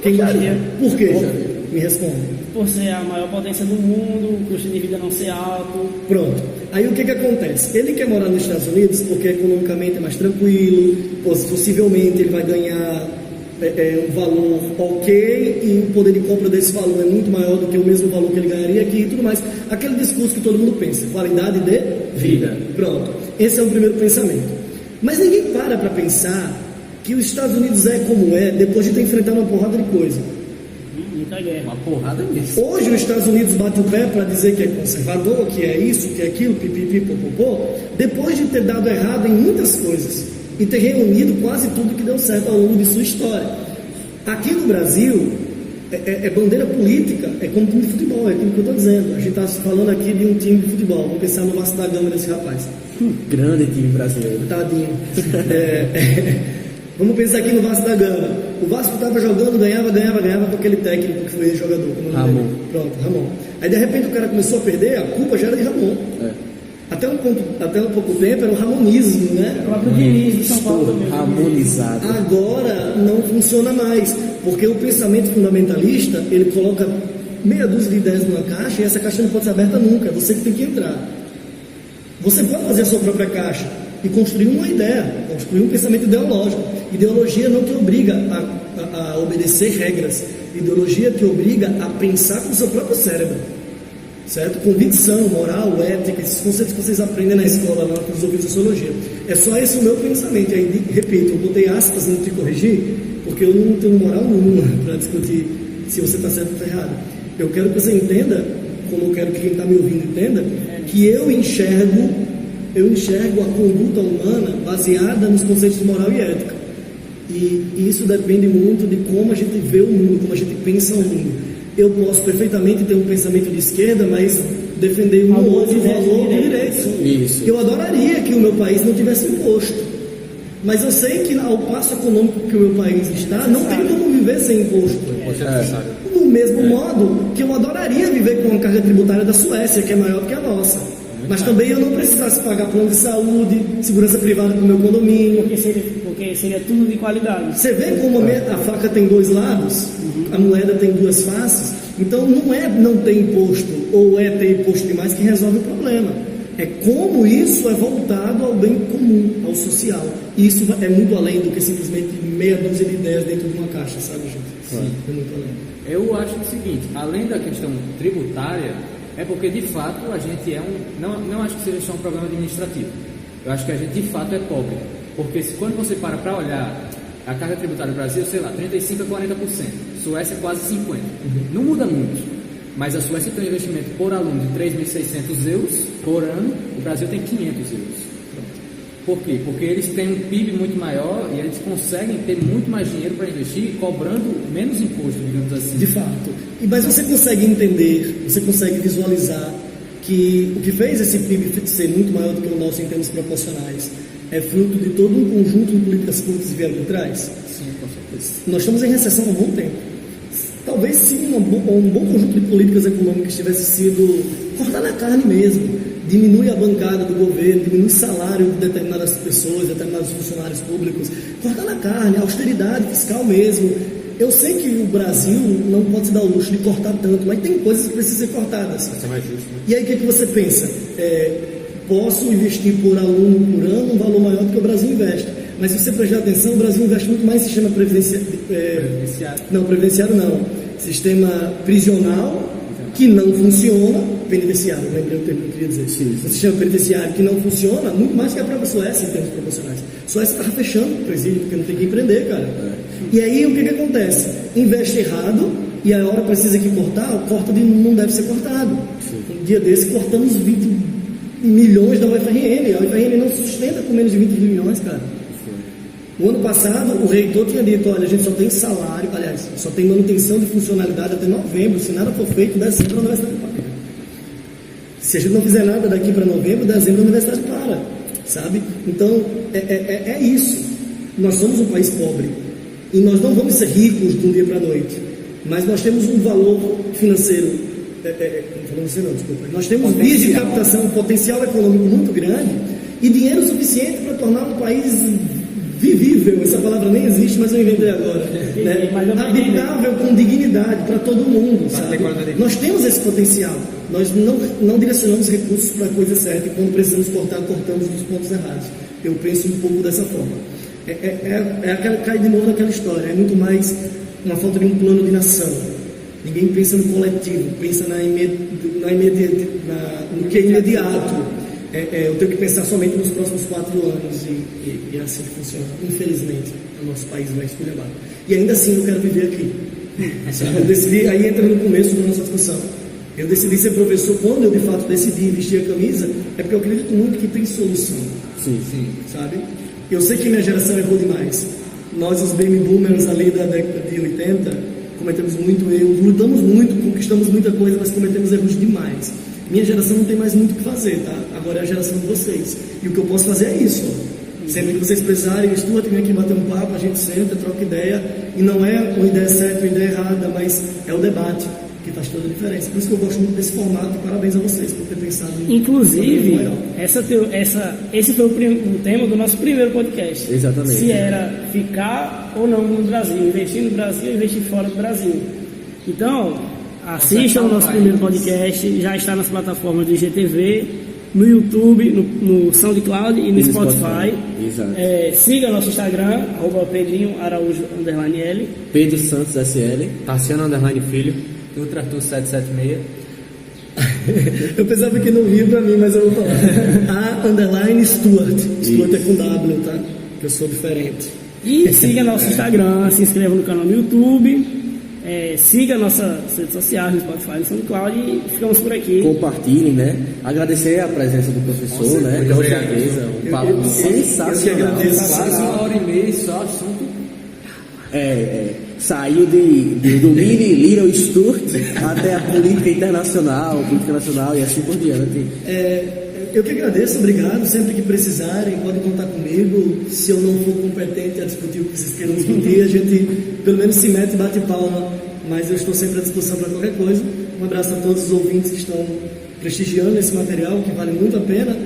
Quem gostaria? Por quê? Me responda. Por ser a maior potência do mundo, o custo de vida não ser alto. Pronto. Aí o que acontece? Ele quer morar nos Estados Unidos porque economicamente é mais tranquilo, possivelmente ele vai ganhar um valor ok e o poder de compra desse valor é muito maior do que o mesmo valor que ele ganharia aqui e tudo mais. Aquele discurso que todo mundo pensa, qualidade de vida. Pronto. Esse é o primeiro pensamento. Mas ninguém para pensar que os Estados Unidos é como é depois de ter enfrentado uma porrada de coisa. Muita guerra. Uma porrada mesmo. Hoje os Estados Unidos bate o pé para dizer que é conservador, que é isso, que é aquilo, pipipi, popopô, depois de ter dado errado em muitas coisas e ter reunido quase tudo que deu certo ao longo de sua história. Aqui no Brasil, é bandeira política, é como time de futebol, é aquilo que eu estou dizendo. A gente está falando aqui de um time de futebol, vamos pensar no Vasco da Gama desse rapaz. Grande time brasileiro. Tadinho. Vamos pensar aqui no Vasco da Gama. O Vasco estava jogando, ganhava com aquele técnico que foi jogador. Ramon. Pronto, Ramon. Aí de repente o cara começou a perder, a culpa já era de Ramon. Até um pouco tempo era o ramonismo, né? O próprio Diniz de São Paulo também. Harmonizado. Agora não funciona mais, porque o pensamento fundamentalista, ele coloca meia dúzia de ideias numa caixa e essa caixa não pode ser aberta nunca, é você que tem que entrar. Você pode fazer a sua própria caixa e construir uma ideia, construir um pensamento ideológico. Ideologia não te obriga a obedecer regras. Ideologia te obriga a pensar com o seu próprio cérebro. Certo? Convicção, moral, ética, esses conceitos que vocês aprendem na escola, na filosofia e sociologia. É só esse o meu pensamento. E aí, repito, eu botei aspas, não te corrigir, porque eu não tenho moral nenhuma para discutir se você está certo ou está errado. Eu quero que você entenda, como eu quero que quem está me ouvindo entenda, que eu enxergo a conduta humana baseada nos conceitos de moral e ética. E isso depende muito de como a gente vê o mundo, como a gente pensa o mundo. Eu posso perfeitamente ter um pensamento de esquerda, mas defender um ou outro valor de direito. Isso. Eu adoraria que o meu país não tivesse imposto. Mas eu sei que ao passo econômico que o meu país está, não tem como viver sem imposto. Do mesmo modo que eu adoraria viver com a carga tributária da Suécia, que é maior do que a nossa. Mas também eu não precisasse pagar plano de saúde, segurança privada para o meu condomínio. Porque seria tudo de qualidade. Você vê como a faca tem dois lados, a moeda tem duas faces. Então não é não ter imposto ou é ter imposto demais que resolve o problema. É como isso é voltado ao bem comum, ao social. E isso é muito além do que simplesmente meia dúzia de ideias dentro de uma caixa, sabe, gente? Sim. É muito além. Eu acho o seguinte, além da questão tributária, é porque de fato a gente não acho que seja só um problema administrativo. Eu acho que a gente de fato é pobre. Porque quando você para olhar a carga tributária do Brasil, sei lá, 35% a 40%. Suécia quase 50%. Não muda muito. Mas a Suécia tem um investimento por aluno de 3.600 euros por ano, o Brasil tem 500 euros. Por quê? Porque eles têm um PIB muito maior e eles conseguem ter muito mais dinheiro para investir, cobrando menos imposto, digamos assim. De fato. Mas você consegue entender, você consegue visualizar que o que fez esse PIB ser muito maior do que o nosso em termos proporcionais é fruto de todo um conjunto de políticas públicas que vieram por trás? Sim, com certeza. Nós estamos em recessão há um bom tempo. Talvez se um bom conjunto de políticas econômicas tivesse sido cortar na carne mesmo, diminui a bancada do governo, diminui o salário de determinadas pessoas, determinados funcionários públicos, cortar na carne, austeridade fiscal mesmo. Eu sei que o Brasil não pode se dar o luxo de cortar tanto, mas tem coisas que precisam ser cortadas. Isso é mais justo, né? E aí o que você pensa? Posso investir por aluno por ano um valor maior do que o Brasil investe. Mas se você prestar atenção, o Brasil investe muito mais em sistema previdenciário. Não, previdenciário não. Sistema prisional, que não funciona. Penitenciário, lembrei o termo que eu queria dizer. Sim. O sistema penitenciário que não funciona, muito mais que a própria Suécia em termos proporcionais. A Suécia estava fechando o presídio, porque não tem que empreender, cara. E aí o que acontece? Investe errado, e a hora precisa que cortar, corta de não deve ser cortado. Um dia desse cortamos 20 milhões da UFRN. A UFRN não sustenta com menos de 20 milhões, cara. O ano passado, o reitor tinha dito, olha, a gente só tem salário, aliás, só tem manutenção de funcionalidade até novembro, se nada for feito, dezembro a universidade para. Se a gente não fizer nada daqui para novembro, dezembro a universidade para, sabe? Então, é isso. Nós somos um país pobre, e nós não vamos ser ricos de um dia para a noite, mas nós temos um valor financeiro, nós temos vias de captação, um potencial econômico muito grande, e dinheiro suficiente para tornar um país vivível, essa palavra nem existe, mas eu inventei agora, né? Habitável com dignidade para todo mundo, sabe? Nós temos esse potencial, nós não direcionamos recursos para a coisa certa, e quando precisamos cortar, cortamos dos pontos errados. Eu penso um pouco dessa forma. Cai de novo naquela história, é muito mais uma falta de um plano de nação. Ninguém pensa no coletivo, pensa no que é imediato. Eu tenho que pensar somente nos próximos 4 anos e é assim que funciona. Infelizmente, o nosso país vai esculhambado. E ainda assim eu quero viver aqui. Eu decidi, aí entra no começo da nossa discussão. Eu decidi ser professor quando eu de fato decidi vestir a camisa, é porque eu acredito muito que tem solução. Sim. Sabe? Eu sei que minha geração errou demais. Nós, os baby boomers ali da década de 80, cometemos muito erro, lutamos muito, conquistamos muita coisa, mas cometemos erros demais. Minha geração não tem mais muito o que fazer, tá? Agora é a geração de vocês. E o que eu posso fazer é isso, ó. Sempre que vocês precisarem, Stuart, vem aqui bater um papo, a gente senta, troca ideia. E não é uma ideia certa ou ideia errada, mas é o debate que faz toda a diferença. Por isso que eu gosto muito desse formato. Parabéns a vocês por ter pensado em... Inclusive, esse foi o tema do nosso primeiro podcast. Exatamente. Se era ficar ou não no Brasil, investir no Brasil ou investir fora do Brasil. Então... assistam o nosso primeiro podcast, já está nas plataformas do IGTV no YouTube, no SoundCloud e no Spotify. Exato. Siga nosso Instagram, @PedrinhoAraújo_L. Pedro Santos SL. Tassiano_Filho. Ultratur 776. Eu pensava que não ria pra mim, mas eu vou falar. _Stuart. Stuart é com W, tá? Que eu sou diferente. E siga nosso Instagram, se inscreva no canal no YouTube, siga nossas redes sociais, no Spotify, no SoundCloud e ficamos por aqui. Compartilhem, né? Agradecer a presença do professor, né? Muito Com obrigado. certeza. Um papo sensacional. Quase 1h30 só assunto. Saiu do mini Little Stuart até a política internacional, política nacional e assim por diante. Eu que agradeço, obrigado. Sempre que precisarem, podem contar comigo. Se eu não for competente a discutir o que vocês queiram discutir, a gente pelo menos se mete e bate palma. Mas eu estou sempre à disposição para qualquer coisa. Um abraço a todos os ouvintes que estão prestigiando esse material, que vale muito a pena.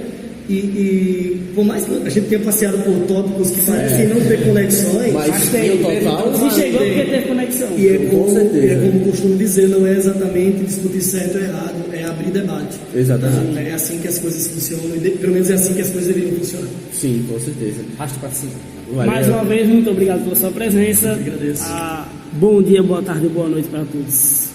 E por mais que a gente tenha passeado por tópicos que parecem não ter conexões, Mas tem total. Se chegou porque teve conexão. e é Com certeza. como costumo dizer, não é exatamente discutir certo ou errado, é abrir debate. Exatamente. É assim que as coisas funcionam, e pelo menos é assim que as coisas deveriam funcionar. Sim, com certeza. Arraste para cima. Valeu. Mais uma vez, muito obrigado pela sua presença. Eu que agradeço. Bom dia, boa tarde, boa noite para todos.